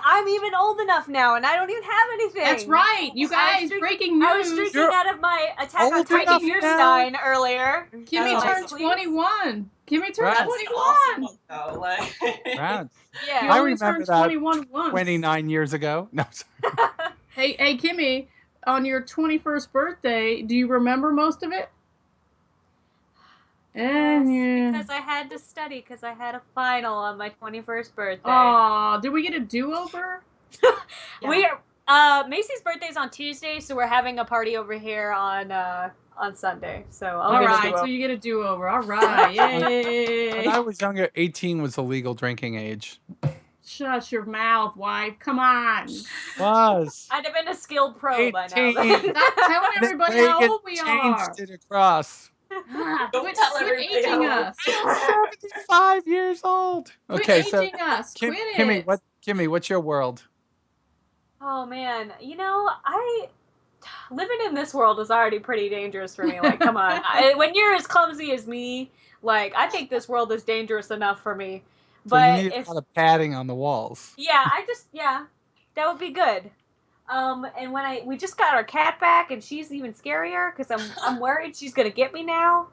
Speaker 6: I'm even old enough now, and I don't even have anything.
Speaker 4: That's right. You guys, breaking news.
Speaker 6: I was drinking
Speaker 5: You're
Speaker 6: out of my Attack on
Speaker 5: old
Speaker 6: Titan
Speaker 5: enough
Speaker 6: beer
Speaker 5: now?
Speaker 6: stein earlier.
Speaker 4: Kimmy
Speaker 7: Oh,
Speaker 4: turned
Speaker 6: please.
Speaker 4: 21. Kimmy turned
Speaker 5: Right.
Speaker 4: 21.
Speaker 7: Awesome, though. Like,
Speaker 5: Rad.
Speaker 4: You
Speaker 6: Yeah.
Speaker 5: I
Speaker 4: only
Speaker 5: remember
Speaker 4: turned
Speaker 5: that
Speaker 4: 21 once.
Speaker 5: 29 years ago. No, sorry.
Speaker 4: Hey, Kimmy, on your 21st birthday, do you remember most of it? And
Speaker 6: Yes, because I had to study because I had a final on my 21st birthday.
Speaker 4: Aw, did we get a do-over?
Speaker 6: We Macy's birthday's on Tuesday, so we're having a party over here on Sunday. So I'll
Speaker 4: All
Speaker 6: get a
Speaker 4: right,
Speaker 6: do-over.
Speaker 4: so you get a do-over. All right, yay!
Speaker 5: When I was younger, 18 was the legal drinking age.
Speaker 4: Shut your mouth, wife. Come on.
Speaker 5: Was.
Speaker 6: I'd have been a skilled pro by now.
Speaker 5: 18.
Speaker 4: Stop telling everybody how old we are.
Speaker 5: Changed it across.
Speaker 4: Ah,
Speaker 7: Don't
Speaker 4: quit,
Speaker 7: tell
Speaker 4: quit
Speaker 7: everybody
Speaker 4: aging
Speaker 7: how old
Speaker 4: us.
Speaker 5: I'm 75 years old.
Speaker 4: Quit
Speaker 5: Okay, so
Speaker 4: aging us. Quit
Speaker 5: Kimmy,
Speaker 4: it.
Speaker 5: Kimmy, what's your world?
Speaker 6: Oh man, living in this world is already pretty dangerous for me. Like, come on, when you're as clumsy as me, like I think this world is dangerous enough for me.
Speaker 5: So
Speaker 6: But
Speaker 5: you need
Speaker 6: if
Speaker 5: a lot of padding on the walls.
Speaker 6: yeah, that would be good. And when we just got our cat back, and she's even scarier because I'm worried she's gonna get me now,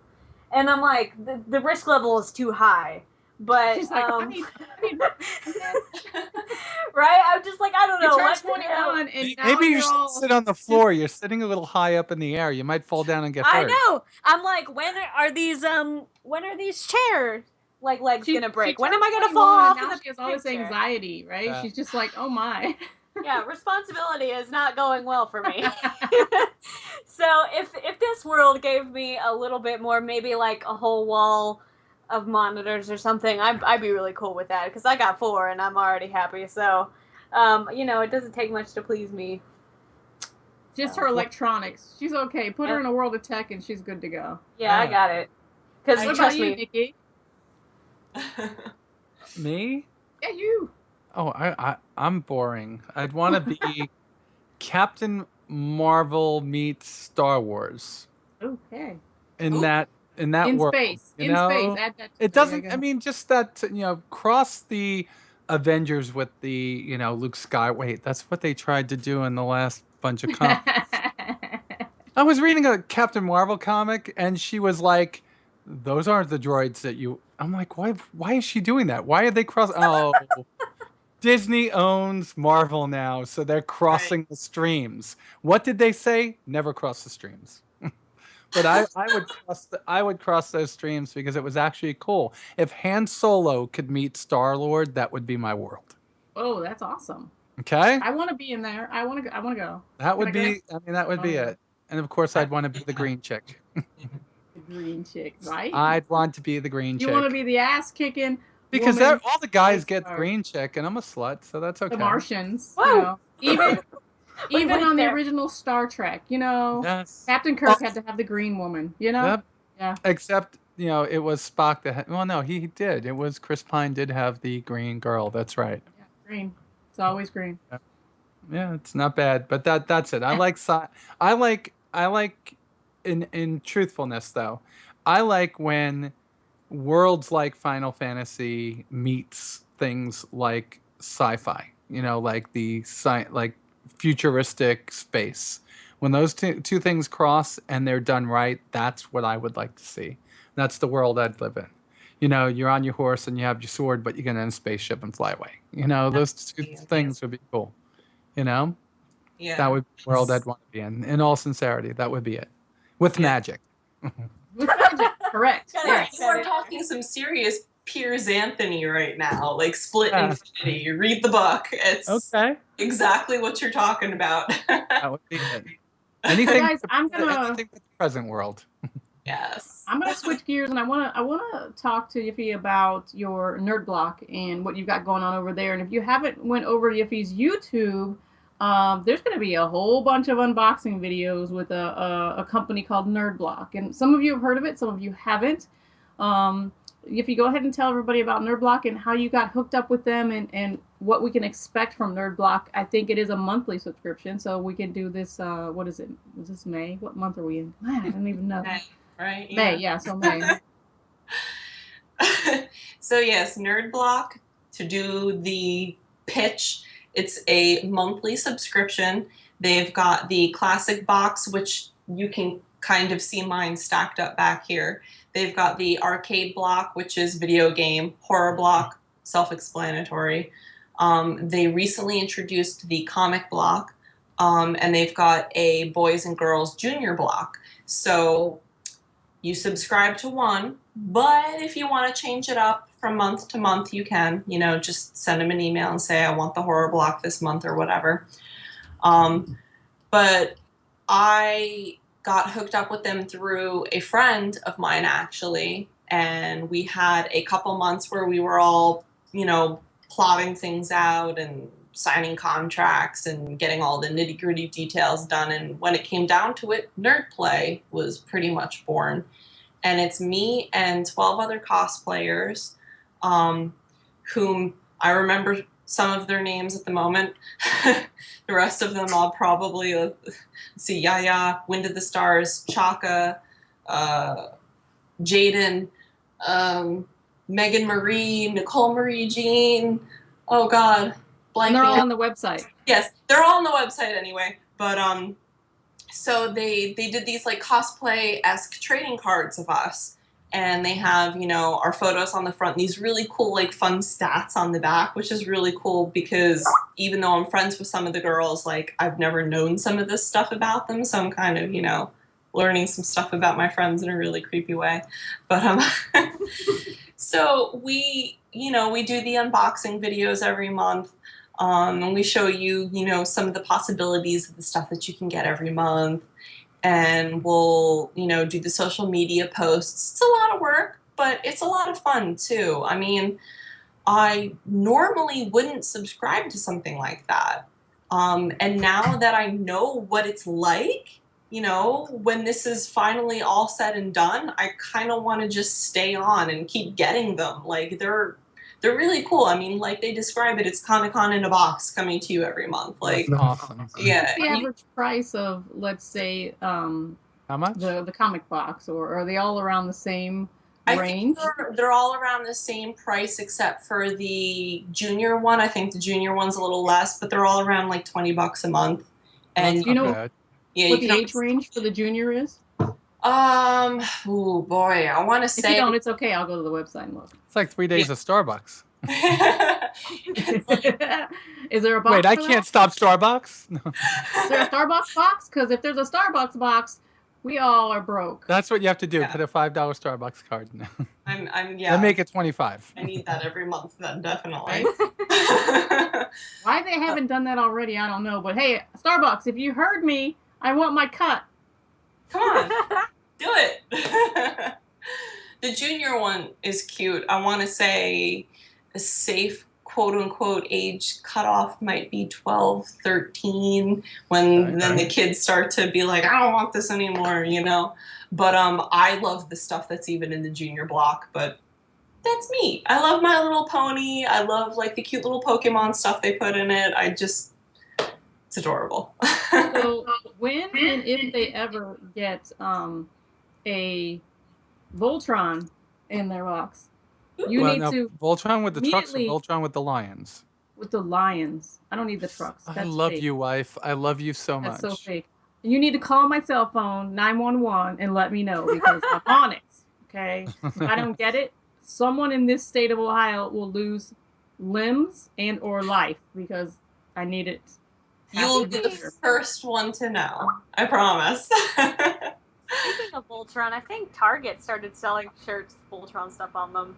Speaker 6: and I'm like the risk level is too high. But
Speaker 4: She's like, I need
Speaker 6: right? I'm just like I don't know.
Speaker 4: you turn
Speaker 6: what to do.
Speaker 4: 21 and now
Speaker 5: Maybe you
Speaker 4: you're
Speaker 5: should
Speaker 4: all...
Speaker 5: sit on the floor. You're sitting a little high up in the air. You might fall down and get
Speaker 6: I
Speaker 5: hurt.
Speaker 6: know. I'm like, when are these chairs legs gonna break? When am I gonna fall off?
Speaker 4: And now
Speaker 6: in the
Speaker 4: she has all this
Speaker 6: picture?
Speaker 4: anxiety, right?
Speaker 5: Yeah.
Speaker 4: She's just like, oh my.
Speaker 6: Yeah, responsibility is not going well for me. So if this world gave me a little bit more, maybe like a whole wall of monitors or something, I'd be really cool with that because I got 4 and I'm already happy. So, it doesn't take much to please me.
Speaker 4: Just her electronics. She's okay. Put her in a world of tech and she's good to go.
Speaker 6: Yeah, I got it. Because
Speaker 4: What about
Speaker 6: trust
Speaker 4: you,
Speaker 6: me,
Speaker 4: Nikki?
Speaker 5: Me?
Speaker 4: Yeah, you.
Speaker 5: Oh, I'm boring. I'd want to be Captain Marvel meets Star Wars
Speaker 4: Okay.
Speaker 5: in
Speaker 7: Ooh.
Speaker 5: that
Speaker 4: In
Speaker 5: world.
Speaker 4: space.
Speaker 5: You
Speaker 4: In
Speaker 5: know,
Speaker 4: space. Add that to
Speaker 5: it
Speaker 4: it. There you
Speaker 5: doesn't. I
Speaker 4: go.
Speaker 5: mean, just that cross the Avengers with the Luke Sky. Wait, that's what they tried to do in the last bunch of comics. I was reading a Captain Marvel comic, and she was like, "Those aren't the droids that you." I'm like, "Why? Why is she doing that? Why are they cross?" Oh, Disney owns Marvel now, so they're crossing the streams. What did they say? Never cross the streams. But I would cross those streams because it was actually cool. If Han Solo could meet Star Lord, that would be my world.
Speaker 4: Oh, that's awesome.
Speaker 5: Okay,
Speaker 4: I want to be in there. I want to. I want to go.
Speaker 5: that
Speaker 4: Can
Speaker 5: would
Speaker 4: I go?
Speaker 5: be. I mean, that would be it. And of course, I'd want to be the green chick.
Speaker 4: The green chick, right?
Speaker 5: I'd want to be the green
Speaker 4: You
Speaker 5: chick
Speaker 4: want to be the ass kicking
Speaker 5: because
Speaker 4: woman.
Speaker 5: all the guys
Speaker 4: with,
Speaker 5: get the green chick, and I'm a slut, so that's okay.
Speaker 4: The Martians.
Speaker 6: Whoa!
Speaker 4: Even
Speaker 6: We
Speaker 4: even
Speaker 6: went
Speaker 4: on the
Speaker 6: there.
Speaker 4: original Star Trek,
Speaker 5: Yes.
Speaker 4: Captain Kirk had to have the green woman.
Speaker 5: Yep.
Speaker 4: Yeah.
Speaker 5: Except, it was Spock that had, well, no, he did. It was Chris Pine did have the green girl. That's right.
Speaker 4: Yeah, green. It's always green.
Speaker 5: Yeah, it's not bad, but that's it. I like in truthfulness though. I like when worlds like Final Fantasy meets things like sci-fi. Like like futuristic space. When those two things cross and they're done right, that's what I would like to see. That's the world I'd live in. You're on your horse and you have your sword, but you get in a spaceship and fly away. Those two things would be cool.
Speaker 7: Yeah.
Speaker 5: That would be the world I'd want to be in. In all sincerity, that would be it. With magic.
Speaker 4: With magic, correct.
Speaker 7: Yeah,
Speaker 4: Yes.
Speaker 7: you are talking some serious Piers Anthony right now, like Split
Speaker 5: Yeah.
Speaker 7: Infinity. You read the book. It's
Speaker 5: Okay.
Speaker 7: exactly what you're talking about.
Speaker 5: That would be it. Anything,
Speaker 4: Guys,
Speaker 5: anything with the present world.
Speaker 7: Yes.
Speaker 4: I'm gonna switch gears and I wanna talk to Yuffie about your nerd block and what you've got going on over there. And if you haven't went over to Yuffie's YouTube, there's gonna be a whole bunch of unboxing videos with a company called Nerd Block. And some of you have heard of it, some of you haven't. Yuffie, go ahead and tell everybody about Nerd Block and how you got hooked up with them and what we can expect from Nerd Block. I think it is a monthly subscription, so we can do this. What is it? Was this May? What month are we in? I don't even know.
Speaker 7: May, right?
Speaker 4: May, yeah, so May.
Speaker 7: So yes, Nerd Block, to do the pitch, it's a monthly subscription. They've got the classic box, which you can kind of see mine stacked up back here. They've got the arcade block, which is video game, horror block, self-explanatory. They recently introduced the comic block, and they've got a boys and girls junior block. So you subscribe to one, but if you want to change it up from month to month, you can. Just send them an email and say, I want the horror block this month or whatever. But I got hooked up with them through a friend of mine, actually, and we had a couple months where we were all, plotting things out and signing contracts and getting all the nitty-gritty details done. And when it came down to it, Nerd Play was pretty much born. And it's me and 12 other cosplayers, whom I remember some of their names at the moment. The rest of them I'll probably see: Yaya, Wind of the Stars, Chaka, Jaden, Megan Marie, Nicole Marie Jean. Oh God, blanking.
Speaker 4: And they're all on the website.
Speaker 7: Yes, they're all on the website anyway. But so they did these like cosplay-esque trading cards of us. And they have, our photos on the front, these really cool, like, fun stats on the back, which is really cool because even though I'm friends with some of the girls, like, I've never known some of this stuff about them. So I'm kind of, learning some stuff about my friends in a really creepy way. But, so we do the unboxing videos every month. And we show you, some of the possibilities of the stuff that you can get every month. And we'll, do the social media posts. It's a lot of work, but it's a lot of fun too. I mean, I normally wouldn't subscribe to something like that. And now that I know what it's like, when this is finally all said and done, I kind of want to just stay on and keep getting them. Like they're really cool. I mean, like they describe it, it's Comic-Con in a box coming to you every month. Like,
Speaker 5: That's awesome.
Speaker 7: yeah.
Speaker 4: What's the average price of, let's say,
Speaker 5: How much?
Speaker 4: the comic box, or are they all around the same
Speaker 7: I
Speaker 4: range?
Speaker 7: think they're all around the same price except for the junior one. I think the junior one's a little less, but they're all around like $20 a month. And
Speaker 5: That's
Speaker 4: you
Speaker 5: not
Speaker 4: know
Speaker 5: bad.
Speaker 7: yeah,
Speaker 4: what
Speaker 7: you
Speaker 4: the
Speaker 7: can
Speaker 4: age range for the junior is?
Speaker 7: oh boy, I want to
Speaker 4: If you
Speaker 7: say
Speaker 4: don't, it's okay. I'll go to the website and look.
Speaker 5: It's like 3 days of Starbucks.
Speaker 4: Is there a box?
Speaker 5: Wait, I
Speaker 4: for
Speaker 5: can't
Speaker 4: that?
Speaker 5: stop Starbucks? No.
Speaker 4: Is there a Starbucks box? Because if there's a Starbucks box, we all are broke.
Speaker 5: That's what you have to do.
Speaker 7: Yeah.
Speaker 5: Put a $5 Starbucks card in.
Speaker 7: I'm yeah.
Speaker 5: And make it 25.
Speaker 7: I need that every month then, definitely.
Speaker 4: Right? Why they haven't done that already, I don't know. But hey, Starbucks, if you heard me, I want my cut.
Speaker 7: Come on, do it. The junior one is cute. I want to say a safe quote unquote age cutoff might be 12, 13 when then the kids start to be like, I don't want this anymore, But I love the stuff that's even in the junior block, but that's me. I love My Little Pony. I love like the cute little Pokemon stuff they put in it. It's adorable.
Speaker 4: So when and if they ever get a Voltron in their box, you need to
Speaker 5: Voltron with the trucks or
Speaker 4: immediately-
Speaker 5: Voltron with the lions?
Speaker 4: with the lions. I don't need the trucks.
Speaker 5: I
Speaker 4: That's
Speaker 5: love
Speaker 4: fake.
Speaker 5: you, wife. I love you so
Speaker 4: That's
Speaker 5: much.
Speaker 4: so fake. You need to call my cell phone 911 and let me know because I'm on it. Okay. If I don't get it, someone in this state of Ohio will lose limbs and or life because I need it.
Speaker 7: You'll be the first one to know. I promise.
Speaker 6: Speaking of Voltron, I think Target started selling shirts with Voltron stuff on them.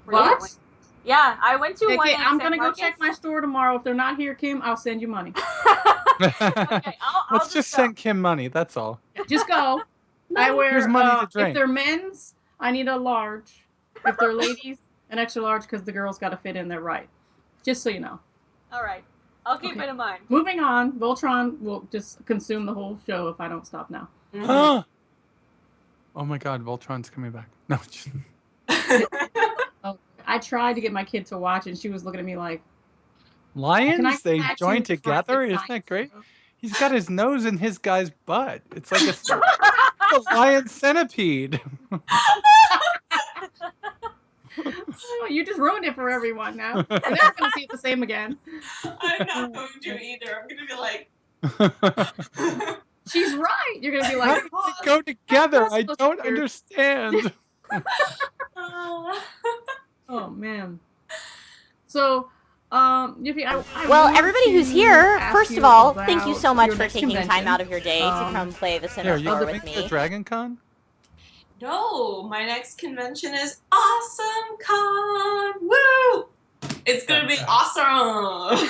Speaker 4: What?
Speaker 6: Recently. Yeah, I went to one.
Speaker 4: Okay,
Speaker 6: in
Speaker 4: I'm
Speaker 6: San
Speaker 4: gonna go
Speaker 6: Marcos.
Speaker 4: check my store tomorrow. If they're not here, Kim, I'll send you money.
Speaker 6: Okay, I'll
Speaker 5: Let's just
Speaker 6: go.
Speaker 5: send Kim money. That's all.
Speaker 4: Just go. I wear.
Speaker 5: Here's money to drink.
Speaker 4: If they're men's, I need a large. If they're ladies, an extra large because the girls got to fit in there right. Just so you know.
Speaker 6: All right, I'll keep
Speaker 4: Okay.
Speaker 6: it in mind.
Speaker 4: Moving on. Voltron will just consume the whole show if I don't stop now.
Speaker 5: Oh my God, Voltron's coming back. No.
Speaker 4: I tried to get my kid to watch, and she was looking at me like,
Speaker 5: Lions? They
Speaker 4: catch
Speaker 5: join
Speaker 4: you
Speaker 5: together?
Speaker 4: private
Speaker 5: Isn't that great?
Speaker 4: science?
Speaker 5: He's got his nose in his guy's butt. It's like a lion centipede.
Speaker 4: Oh, you just ruined it for everyone now. They're never going to see it the same again.
Speaker 7: I'm not going to either. I'm going to be like,
Speaker 4: She's right. You're going to be
Speaker 5: How
Speaker 4: like,
Speaker 5: did they go together? I
Speaker 4: That's
Speaker 5: don't
Speaker 4: weird.
Speaker 5: understand.
Speaker 4: oh, man. So, Yuffie, I
Speaker 8: Well,
Speaker 4: wanted
Speaker 8: everybody who's
Speaker 4: to
Speaker 8: here,
Speaker 4: ask
Speaker 8: first
Speaker 4: you
Speaker 8: of all, thank you
Speaker 4: about
Speaker 8: so much
Speaker 4: your
Speaker 8: for
Speaker 4: next
Speaker 8: taking
Speaker 4: convention.
Speaker 8: time out of your day to come play the
Speaker 5: Here,
Speaker 8: Center
Speaker 5: you
Speaker 8: Floor
Speaker 5: going
Speaker 8: with
Speaker 5: to
Speaker 8: me.
Speaker 5: Dragon Con?
Speaker 7: no, my next convention is Awesome Con. Woo! It's going to be awesome.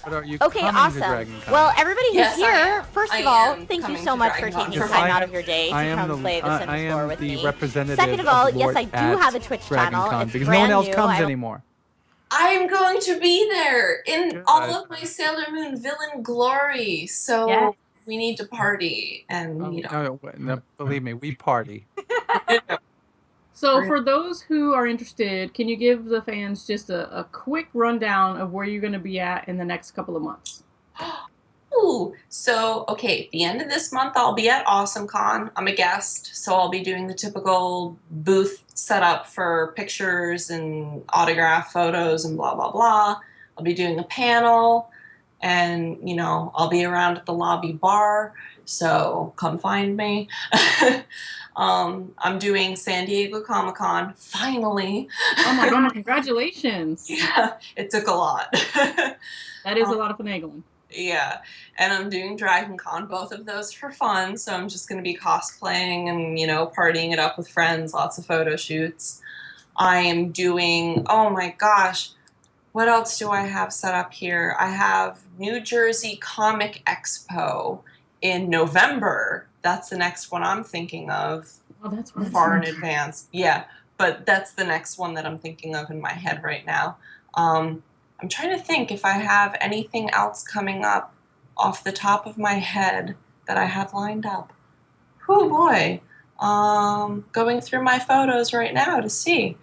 Speaker 5: But are you
Speaker 8: Okay,
Speaker 5: coming to
Speaker 8: awesome.
Speaker 5: Dragon Con?
Speaker 8: Well, everybody who's
Speaker 7: Yes, I
Speaker 8: here,
Speaker 7: am.
Speaker 8: first of
Speaker 7: I
Speaker 8: all,
Speaker 7: am
Speaker 8: thank you
Speaker 7: coming
Speaker 8: so
Speaker 7: to
Speaker 8: much for
Speaker 7: Dragon Con.
Speaker 8: taking
Speaker 7: For
Speaker 8: time
Speaker 7: fun.
Speaker 8: out of your day to
Speaker 5: I am
Speaker 8: come play the Center
Speaker 5: I
Speaker 8: Floor
Speaker 5: am
Speaker 8: with
Speaker 5: the
Speaker 8: me.
Speaker 5: representative
Speaker 8: Second of all,
Speaker 5: of
Speaker 8: yes,
Speaker 5: LORT
Speaker 8: I do
Speaker 5: at
Speaker 8: have a Twitch
Speaker 5: Dragon
Speaker 8: channel.
Speaker 5: Con
Speaker 8: It's
Speaker 5: because no one
Speaker 8: brand
Speaker 5: else
Speaker 8: new.
Speaker 5: comes
Speaker 8: I don't-
Speaker 5: anymore.
Speaker 7: I'm going to be there in
Speaker 5: Good.
Speaker 7: all of my Sailor Moon villain glory. So
Speaker 4: Yes.
Speaker 7: we need to party and,
Speaker 5: No, believe me, we party.
Speaker 4: So, for those who are interested, can you give the fans just a quick rundown of where you're going to be at in the next couple of months?
Speaker 7: Ooh, so okay, at the end of this month I'll be at AwesomeCon. I'm a guest, so I'll be doing the typical booth setup for pictures and autograph photos and blah blah blah. I'll be doing a panel, and I'll be around at the lobby bar, so come find me. I'm doing San Diego Comic-Con finally.
Speaker 4: Oh my god, congratulations.
Speaker 7: Yeah, it took a lot.
Speaker 4: That is a lot of finagling.
Speaker 7: Yeah, and I'm doing Dragon Con, both of those for fun, so I'm just going to be cosplaying and, partying it up with friends, lots of photo shoots. I am doing, oh my gosh, What else do I have set up here? I have New Jersey Comic Expo in November. That's the next one I'm thinking of.
Speaker 4: Oh, that's
Speaker 7: far in advance. Yeah, but that's the next one that I'm thinking of in my head right now. I'm trying to think if I have anything else coming up off the top of my head that I have lined up. Oh boy. Going through my photos right now to see.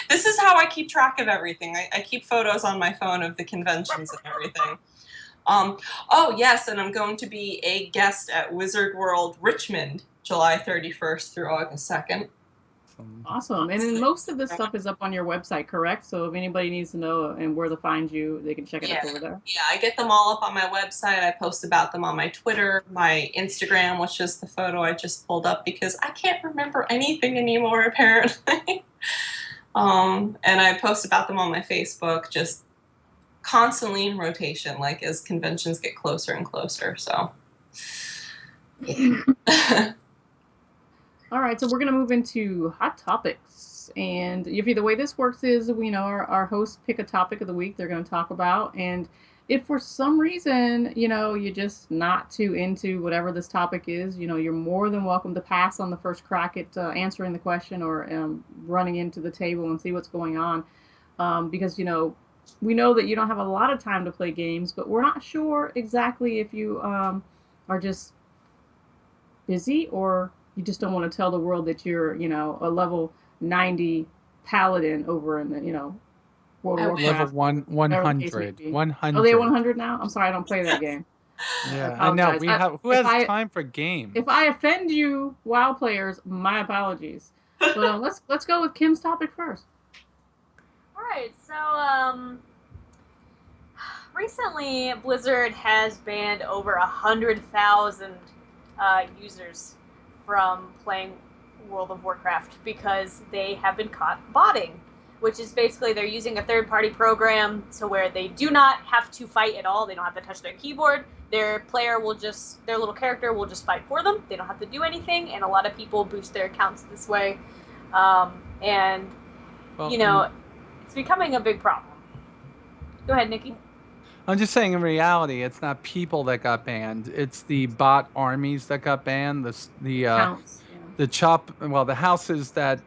Speaker 7: This is how I keep track of everything. I keep photos on my phone of the conventions and everything. Oh, yes, and I'm going to be a guest at Wizard World Richmond, July 31st through August 2nd.
Speaker 4: Awesome. And then most of this stuff is up on your website, correct? So if anybody needs to know and where to find you, they can check it out over there.
Speaker 7: Yeah, I get them all up on my website. I post about them on my Twitter, my Instagram, which is the photo I just pulled up because I can't remember anything anymore, apparently. And I post about them on my Facebook, just constantly in rotation, like as conventions get closer and closer. So, yeah.
Speaker 4: All right, so we're going to move into hot topics. And Yuffie, the way this works is, our hosts pick a topic of the week they're going to talk about. And if for some reason, you're just not too into whatever this topic is, you're more than welcome to pass on the first crack at answering the question or running into the table and see what's going on. Because, we know that you don't have a lot of time to play games, but we're not sure exactly if you are just busy or you just don't want to tell the world that you're, a level 90 paladin over in the, World of Warcraft.
Speaker 5: Level 100. 100.
Speaker 4: Oh, they 100 now? I'm sorry, I don't play that game.
Speaker 5: Yeah, I know. Who has time for games?
Speaker 4: If I offend you, WoW players, my apologies. But let's go with Kim's topic first.
Speaker 6: All right, so recently Blizzard has banned over 100,000 users from playing World of Warcraft because they have been caught botting, which is basically they're using a third-party program to where they do not have to fight at all. They don't have to touch their keyboard. Their little character will just fight for them. They don't have to do anything, and a lot of people boost their accounts this way. It's becoming a big problem. Go ahead, Nikki.
Speaker 5: I'm just saying, in reality, it's not people that got banned. It's the bot armies that got banned. The houses that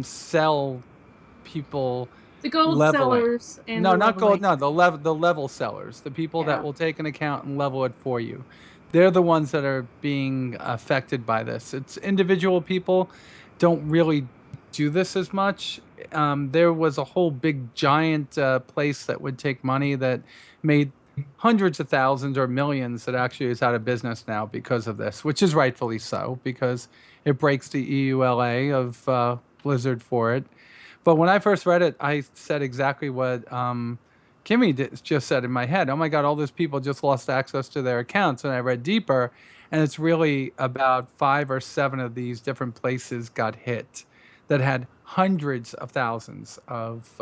Speaker 5: sell people.
Speaker 4: The gold
Speaker 5: leveling.
Speaker 4: sellers and
Speaker 5: not gold. No, the level sellers. The people that will take an account and level it for you. They're the ones that are being affected by this. It's individual people don't really do this as much. There was a whole big giant place that would take money that made hundreds of thousands or millions that actually is out of business now because of this, which is rightfully so because it breaks the EULA of Blizzard for it. But when I first read it, I said exactly what Kimmy just said in my head. Oh my God, all those people just lost access to their accounts. And I read deeper, and it's really about 5 or 7 of these different places got hit that had hundreds of thousands of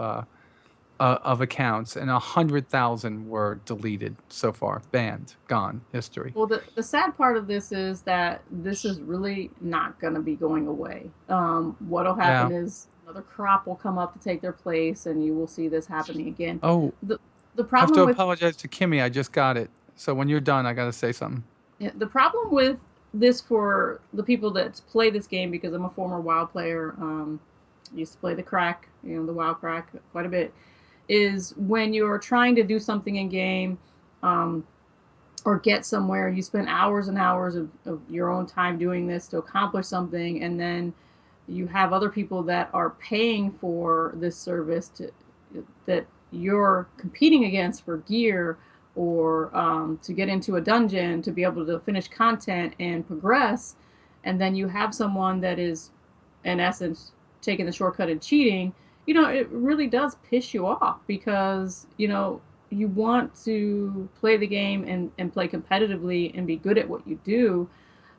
Speaker 5: accounts, and 100,000 were deleted so far, banned, gone, history.
Speaker 4: Well, the sad part of this is that this is really not going to be going away. What'll happen is another crop will come up to take their place, and you will see this happening again.
Speaker 5: Oh,
Speaker 4: the problem
Speaker 5: I have to apologize to Kimmy. I just got it. So when you're done, I got to say something.
Speaker 4: Yeah, the problem with this for the people that play this game, because I'm a former WoW player, used to play the crack, the WoW crack quite a bit, is when you're trying to do something in game or get somewhere, you spend hours and hours of your own time doing this to accomplish something, and then you have other people that are paying for this service that you're competing against for gear or to get into a dungeon to be able to finish content and progress, and then you have someone that is, in essence, taking the shortcut and cheating. It really does piss you off because, you want to play the game and play competitively and be good at what you do.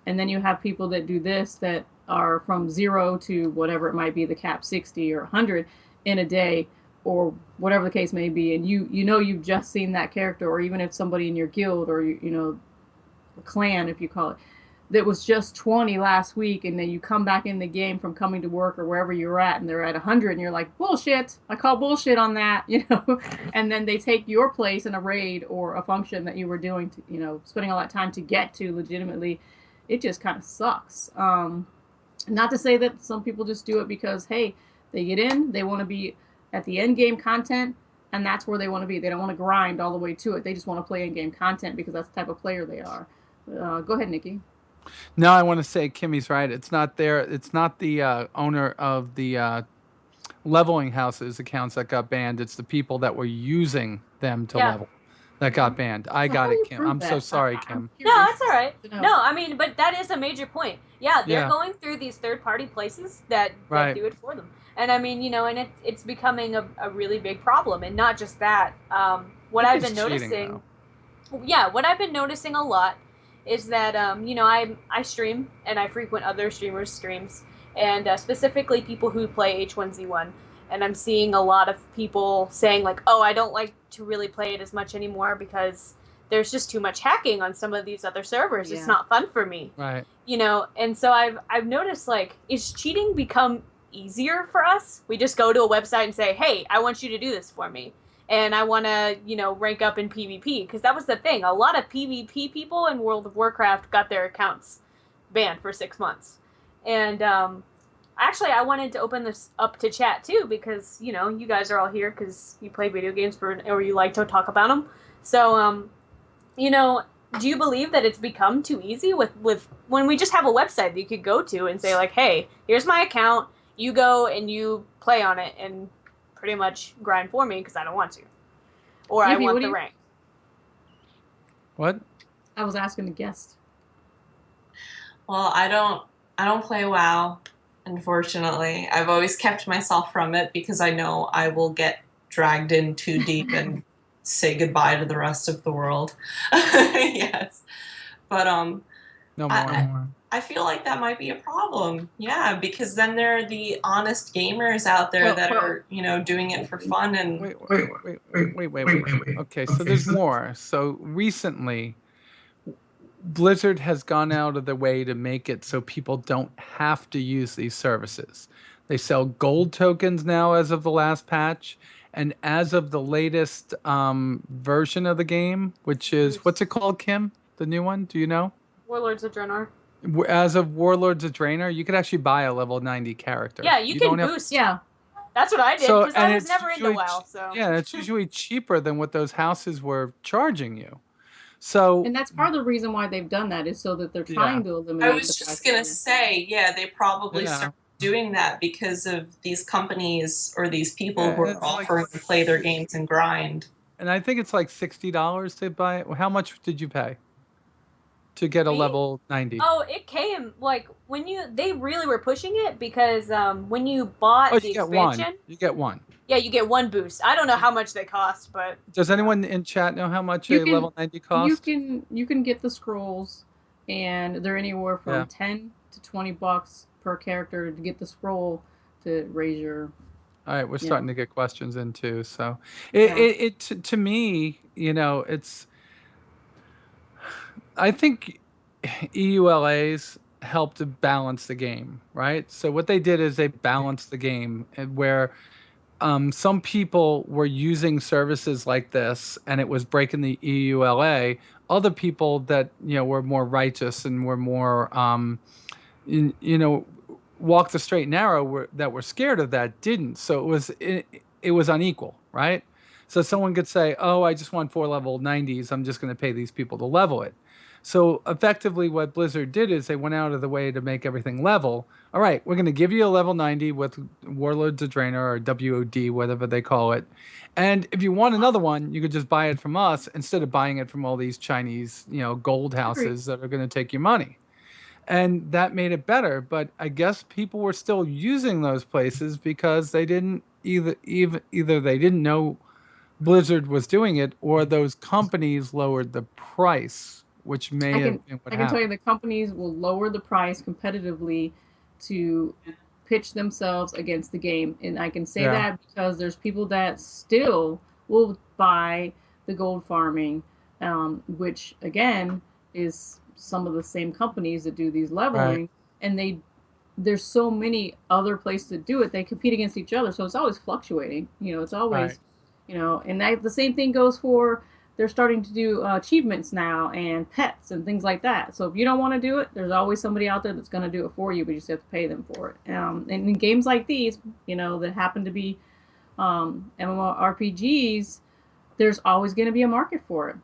Speaker 4: And then you have people that do this that are from 0 to whatever it might be, the cap 60 or 100 in a day or whatever the case may be. And you've just seen that character, or even if somebody in your guild or, a clan, if you call it, that was just 20 last week, and then you come back in the game from coming to work or wherever you're at, and they're at 100, and you're like, bullshit, I call bullshit on that, and then they take your place in a raid or a function that you were doing, spending all that time to get to legitimately. It just kind of sucks. Not to say that some people just do it because, hey, they get in, they want to be at the end game content, and that's where they want to be. They don't want to grind all the way to it. They just want to play in game content because that's the type of player they are. Go ahead, Nikki.
Speaker 5: No, I want to say Kimmy's right. It's not there. It's not the owner of the leveling houses accounts that got banned. It's the people that were using them to level that got banned. I got it, Kim. I'm so sorry, Kim.
Speaker 6: No, that's all right. No, I mean, but that is a major point. Yeah, they're going through these third-party places that do it for them. And I mean, and it's becoming a really big problem. And not just that. What I've been noticing, what I've been noticing a lot is that I stream and I frequent other streamers' streams, and specifically people who play H1Z1, and I'm seeing a lot of people saying like, oh, I don't like to really play it as much anymore because there's just too much hacking on some of these other servers. It's not fun for me.
Speaker 5: Right.
Speaker 6: And so I've noticed, like, is cheating become easier for us? We just go to a website and say, hey, I want you to do this for me. And I want to, rank up in PvP. Because that was the thing. A lot of PvP people in World of Warcraft got their accounts banned for 6 months. And actually, I wanted to open this up to chat, too. Because, you guys are all here because you play video games or you like to talk about them. So, do you believe that it's become too easy with when we just have a website that you could go to and say, like, hey, here's my account. You go and you play on it and pretty much grind for me because I don't want to. Or Yuffie, I want the rank.
Speaker 5: What?
Speaker 4: I was asking the guest.
Speaker 7: Well, I don't play WoW, unfortunately. I've always kept myself from it because I know I will get dragged in too deep and say goodbye to the rest of the world. Yes. But
Speaker 5: no more.
Speaker 7: I feel like that might be a problem. Yeah, because then there are the honest gamers out there that are, doing it for fun and
Speaker 5: Wait. Okay, so there's more. So recently Blizzard has gone out of their way to make it so people don't have to use these services. They sell gold tokens now as of the last patch. And as of the latest version of the game, which is, what's it called, Kim? The new one? Do you know?
Speaker 6: Warlords of Draenor.
Speaker 5: As of Warlords of Draenor, you could actually buy a level 90 character.
Speaker 6: Yeah, you can boost. Yeah. That's what I did because I was never into WoW. So.
Speaker 5: Yeah, it's usually cheaper than what those houses were charging you. So,
Speaker 4: and that's part of the reason why they've done that is so that they're trying to eliminate.
Speaker 7: I was just going to say, they probably started doing that because of these companies or these people who are offering to play their games and grind.
Speaker 5: And I think it's like $60 to buy it. How much did you pay to get a level 90?
Speaker 6: Oh, it came like when they really were pushing it because when you bought the expansion,
Speaker 5: you get one.
Speaker 6: Yeah, you get one boost. I don't know how much they cost, but
Speaker 5: does anyone in chat know how much a level 90 costs?
Speaker 4: You can get the scrolls, and they're anywhere from $10 to $20 per character to get the scroll to raise your.
Speaker 5: All right, we're starting to get questions in too. So it to me, it's. I think EULAs helped to balance the game, right? So what they did is they balanced the game where some people were using services like this and it was breaking the EULA. Other people that, were more righteous and were more, walked the straight and narrow that were scared of that didn't. So it was unequal, right? So someone could say, oh, I just want 4 level 90s. I'm just going to pay these people to level it. So effectively what Blizzard did is they went out of the way to make everything level. All right, we're going to give you a level 90 with Warlords of Draenor or WOD, whatever they call it. And if you want another one, you could just buy it from us instead of buying it from all these Chinese, gold houses that are going to take your money. And that made it better. But I guess people were still using those places because they didn't either they didn't know Blizzard was doing it or those companies lowered the price. Which may have been what
Speaker 4: I can tell you the companies will lower the price competitively to pitch themselves against the game. And I can say that because there's people that still will buy the gold farming, which again is some of the same companies that do these leveling, and there's so many other places to do it. They compete against each other, so it's always fluctuating. It's always, and the same thing goes for. They're starting to do achievements now and pets and things like that. So if you don't want to do it, there's always somebody out there that's going to do it for you, but you just have to pay them for it. And in games like these, that happen to be MMORPGs, there's always going to be a market for it.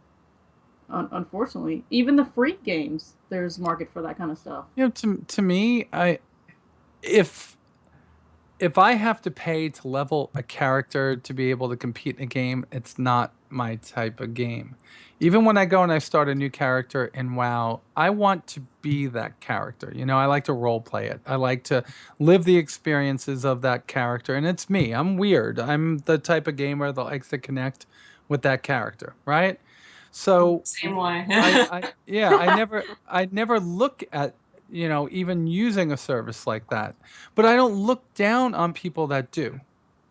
Speaker 4: Unfortunately, even the free games, there's market for that kind of stuff.
Speaker 5: To me, if I have to pay to level a character to be able to compete in a game, it's not my type of game. Even when I go and I start a new character in WoW, I want to be that character. I like to role play it. I like to live the experiences of that character. And it's me. I'm weird. I'm the type of gamer that likes to connect with that character, right? So
Speaker 7: same way.
Speaker 5: I never look at even using a service like that. But I don't look down on people that do,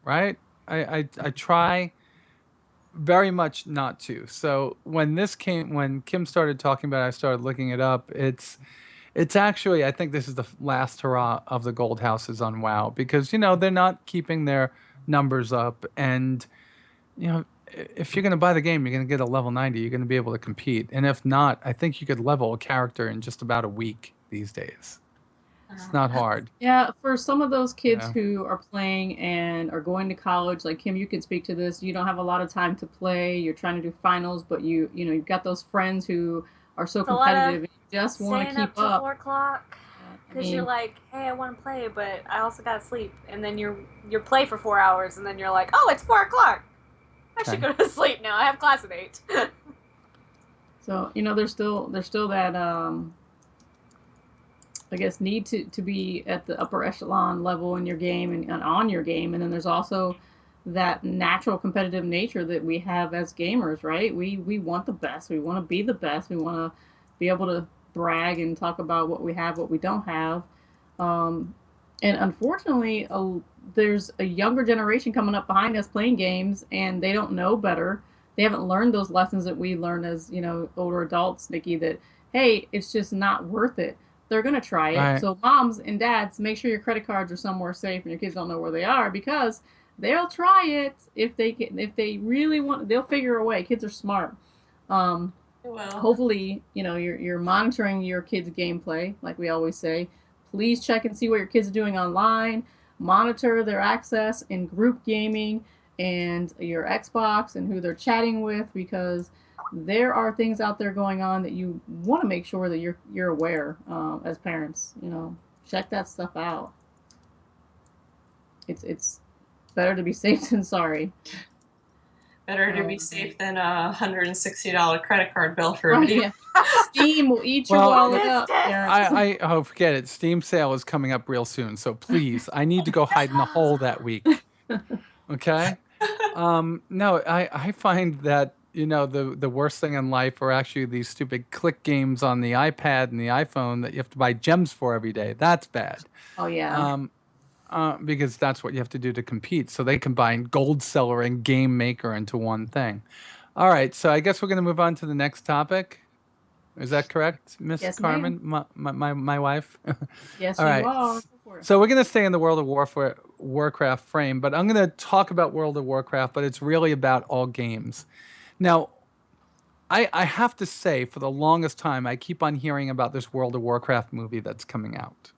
Speaker 5: right? I try very much not to. So when Kim started talking about it, I started looking it up. It's actually, I think this is the last hurrah of the gold houses on WoW, because, they're not keeping their numbers up. And, if you're going to buy the game, you're going to get a level 90, you're going to be able to compete. And if not, I think you could level a character in just about a week these days. It's not hard.
Speaker 4: Yeah, for some of those kids who are playing and are going to college, like Kim, you can speak to this. You don't have a lot of time to play. You're trying to do finals, but you've got those friends who are so competitive. And you just want to keep up.
Speaker 6: 4:00 because you're like, hey, I want to play, but I also got to sleep. And then you're play for 4 hours, and then you're like, oh, it's 4:00. I should go to sleep now. I have class at 8.
Speaker 4: So there's still that I guess need to be at the upper echelon level in your game and on your game, and then there's also that natural competitive nature that we have as gamers, right? We want the best. We want to be the best. We want to be able to brag and talk about what we have, what we don't have. And unfortunately, there's a younger generation coming up behind us playing games, and they don't know better. They haven't learned those lessons that we learned as older adults, Nikki. That hey, it's just not worth it. They're gonna try it. Right. So moms and dads, make sure your credit cards are somewhere safe and your kids don't know where they are, because they'll try it if they really want. They'll figure a way. Kids are smart. Hopefully, you're monitoring your kids' gameplay, like we always say. Please check and see what your kids are doing online. Monitor their access in group gaming and your Xbox and who they're chatting with, because there are things out there going on that you want to make sure that you're aware as parents. Check that stuff out. It's better to be safe than sorry.
Speaker 7: Better to be safe than a $160 credit card bill for a video.
Speaker 4: Yeah. Steam will eat your wallet up.
Speaker 5: Forget it. Steam sale is coming up real soon, so please, I need to go hide in a hole that week. Okay? No, I find that the worst thing in life are actually these stupid click games on the iPad and the iPhone that you have to buy gems for every day. That's bad.
Speaker 4: Oh yeah.
Speaker 5: Because that's what you have to do to compete. So they combine Gold Seller and Game Maker into one thing. All right, so I guess we're going to move on to the next topic. Is that correct, Miss Carmen, my wife?
Speaker 4: Yes,
Speaker 5: all right.
Speaker 4: You are.
Speaker 5: So we're going to stay in the World of Warcraft frame, but I'm going to talk about World of Warcraft, but it's really about all games. Now, I have to say, for the longest time, I keep on hearing about this World of Warcraft movie that's coming out.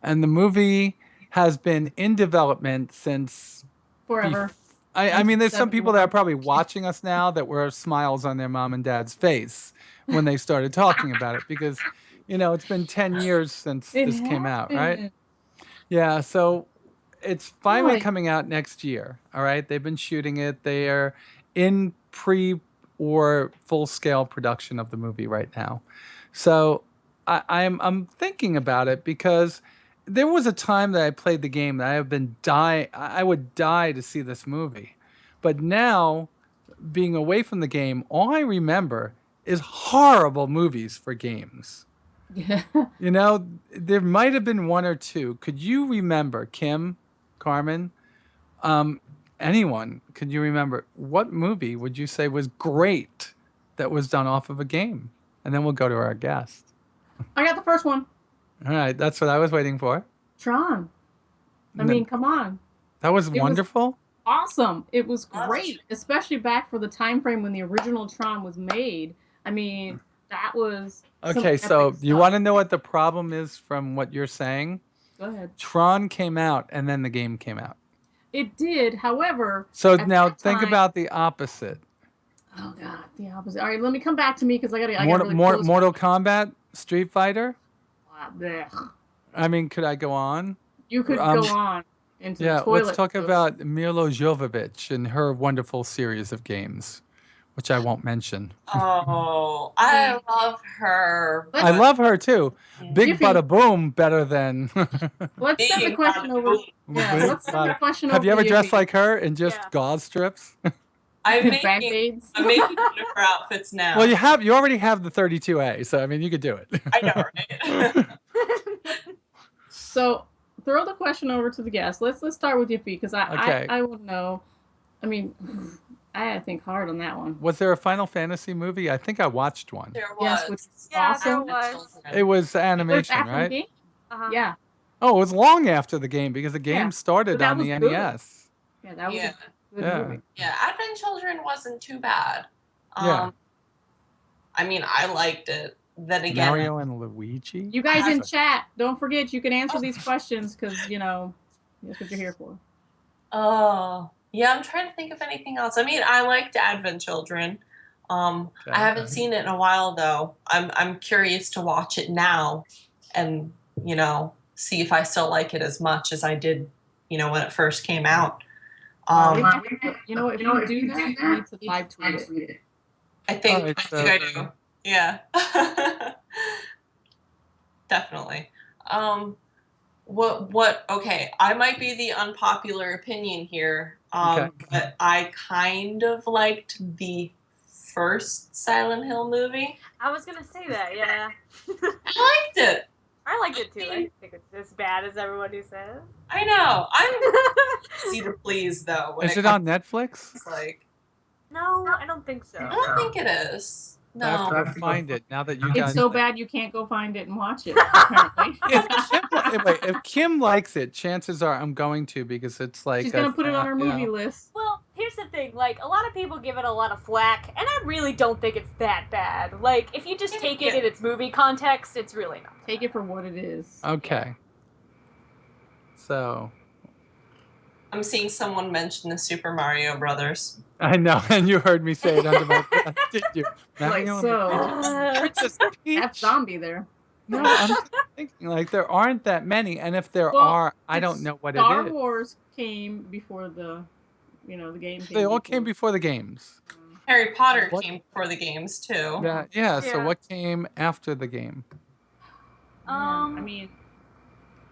Speaker 5: And the movie has been in development since
Speaker 4: forever.
Speaker 5: I mean, there's some people that are probably watching us now that were smiles on their mom and dad's face when they started talking about it, because, it's been 10 years since this came out, right? Yeah, so it's finally coming out next year, all right? They've been shooting it. They are in pre or full-scale production of the movie right now. So I'm thinking about it, because there was a time that I played the game that I would die to see this movie. But now, being away from the game, all I remember is horrible movies for games.
Speaker 4: Yeah.
Speaker 5: There might have been one or two. Could you remember, Kim, Carmen, anyone, could you remember what movie would you say was great that was done off of a game? And then we'll go to our guest.
Speaker 4: I got the first one.
Speaker 5: All right, that's what I was waiting for.
Speaker 4: Tron. I mean, come on.
Speaker 5: That was
Speaker 4: It was
Speaker 5: wonderful.
Speaker 4: awesome. It was great, especially back for the time frame when the original Tron was made. I mean, that was some
Speaker 5: Okay, so
Speaker 4: epic
Speaker 5: you
Speaker 4: stuff.
Speaker 5: want to know what the problem is from what you're saying?
Speaker 4: Go ahead.
Speaker 5: Tron came out and then the game came out.
Speaker 4: It did, however.
Speaker 5: So
Speaker 4: at
Speaker 5: now
Speaker 4: that
Speaker 5: think
Speaker 4: time-
Speaker 5: about the opposite.
Speaker 4: Oh God, the opposite. All right, let me come back to me because I got to.
Speaker 5: Mortal Kombat, Street Fighter.
Speaker 4: Blech.
Speaker 5: I mean, could I go on?
Speaker 4: You could go on into
Speaker 5: Yeah,
Speaker 4: the toilet.
Speaker 5: let's talk about Milo Jovovich and her wonderful series of games, which I won't mention.
Speaker 7: Oh, I love her.
Speaker 5: I love her too. Big
Speaker 4: Yuffie.
Speaker 5: Bada Boom better than.
Speaker 4: Let's send the
Speaker 7: Big
Speaker 4: question
Speaker 7: bada
Speaker 4: over.
Speaker 7: boom.
Speaker 4: Yeah, let's send the question over.
Speaker 5: Have you ever
Speaker 4: to
Speaker 5: dressed
Speaker 4: Yuffie.
Speaker 5: like her in just
Speaker 6: Yeah.
Speaker 5: gauze strips?
Speaker 7: I'm making,
Speaker 4: Band-Aids?
Speaker 7: I'm making one of her outfits now.
Speaker 5: Well, you already have the 32A, so I mean, you could do it.
Speaker 7: I know, right?
Speaker 4: So throw the question over to the guest. Let's start with Yuffie because
Speaker 5: Okay.
Speaker 4: I would know. I mean, I had to think hard on that one.
Speaker 5: Was there a Final Fantasy movie? I think I watched one.
Speaker 7: There
Speaker 4: Yes,
Speaker 7: was.
Speaker 4: which is
Speaker 6: Yeah, there
Speaker 4: awesome.
Speaker 6: was.
Speaker 5: It was
Speaker 4: It was
Speaker 5: animation,
Speaker 4: after the
Speaker 5: right?
Speaker 4: game?
Speaker 6: Uh-huh.
Speaker 4: Yeah,
Speaker 5: Oh, it was long after the game because the game
Speaker 4: Yeah,
Speaker 5: started
Speaker 4: but that
Speaker 5: on the
Speaker 4: was good.
Speaker 5: NES.
Speaker 4: yeah, that was
Speaker 7: Yeah.
Speaker 4: a good
Speaker 5: Yeah.
Speaker 4: movie.
Speaker 7: Yeah, Advent Children wasn't too bad.
Speaker 5: Yeah.
Speaker 7: I mean, I liked it. Then again,
Speaker 5: Mario and Luigi.
Speaker 4: You guys in chat, don't forget you can answer these questions because that's what you're here for.
Speaker 7: oh, yeah, I'm trying to think of anything else. I mean, I liked Advent Children. I haven't seen it in a while though. I'm curious to watch it now and, see if I still like it as much as I did, when it first came out.
Speaker 4: You know, if you do that, you need to live tweet it.
Speaker 7: I think
Speaker 5: it's,
Speaker 7: I do. Yeah. Definitely. Okay, I might be the unpopular opinion here.
Speaker 5: Okay.
Speaker 7: But I kind of liked the first Silent Hill movie.
Speaker 6: I was gonna say that, yeah.
Speaker 7: I liked it.
Speaker 6: I liked it too. I didn't think it's as bad as everybody says.
Speaker 7: I know. I'm easy to please though. when
Speaker 5: Is it on Netflix?
Speaker 7: It's like,
Speaker 6: No, I don't think so.
Speaker 7: I don't think it is.
Speaker 5: I have
Speaker 7: No.
Speaker 5: to find it now that you guys.
Speaker 4: It's so bad you can't go find it and watch it. Apparently,
Speaker 5: if Kim likes it, chances are I'm going to because it's like
Speaker 4: she's gonna put it on her movie list.
Speaker 6: Well, here's the thing. Like, a lot of people give it a lot of flack, and I really don't think it's that bad. Like, if you just take it in its movie context, it's really not.
Speaker 4: Take it for what it is.
Speaker 5: Okay. So
Speaker 7: I'm seeing someone mention the Super Mario Brothers.
Speaker 5: I know, and you heard me say it under my breath, did you?
Speaker 4: Like
Speaker 5: Mario and
Speaker 4: so.
Speaker 5: Luigi. Princess Peach.
Speaker 4: That's zombie there.
Speaker 5: No, I'm just thinking like there aren't that many, and if there
Speaker 4: Well,
Speaker 5: are, I don't know what
Speaker 4: Star
Speaker 5: it is.
Speaker 4: Wars came before the game.
Speaker 5: They all came before the games.
Speaker 7: Harry Potter
Speaker 5: What?
Speaker 7: came before the games too.
Speaker 5: Yeah. So
Speaker 6: Yeah.
Speaker 5: what came after the game?
Speaker 4: I mean,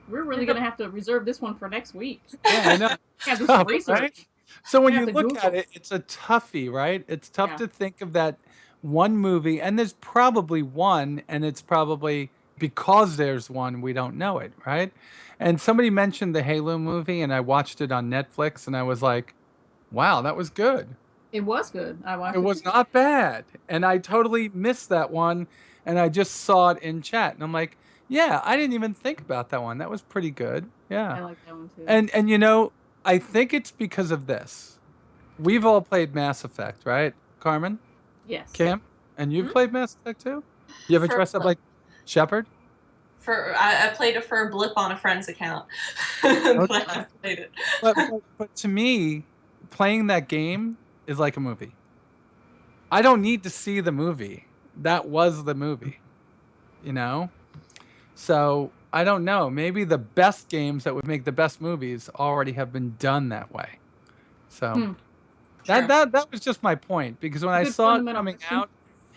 Speaker 4: we're really gonna have to reserve this one for next week.
Speaker 5: Yeah, I know.
Speaker 4: Yeah, do
Speaker 5: Tough,
Speaker 4: some research.
Speaker 5: right? So when
Speaker 4: We
Speaker 5: you
Speaker 4: have to
Speaker 5: look at
Speaker 4: Google.
Speaker 5: it, it's a toughie, right? It's tough
Speaker 4: Yeah.
Speaker 5: to think of that one movie, and there's probably one, and it's probably because there's one, we don't know it, right? And somebody mentioned the Halo movie, and I watched it on Netflix, and I was like, wow, that was good.
Speaker 4: It was good. I watched
Speaker 5: It was not bad. And I totally missed that one, and I just saw it in chat, and I'm like, yeah, I didn't even think about that one. That was pretty good. Yeah.
Speaker 4: I like that one too.
Speaker 5: And I think it's because of this. We've all played Mass Effect, right, Carmen?
Speaker 4: yes.
Speaker 5: Kim? And you've played Mass Effect too? You ever
Speaker 7: For
Speaker 5: dressed up
Speaker 7: fun.
Speaker 5: like Shepard?
Speaker 7: I played it for a blip on a friend's account. But I played it.
Speaker 5: But to me, playing that game is like a movie. I don't need to see the movie. That was the movie. So I don't know. Maybe the best games that would make the best movies already have been done that way. So that was just my point, because when I
Speaker 4: Good
Speaker 5: saw it
Speaker 4: fundamental
Speaker 5: coming
Speaker 4: question.
Speaker 5: out,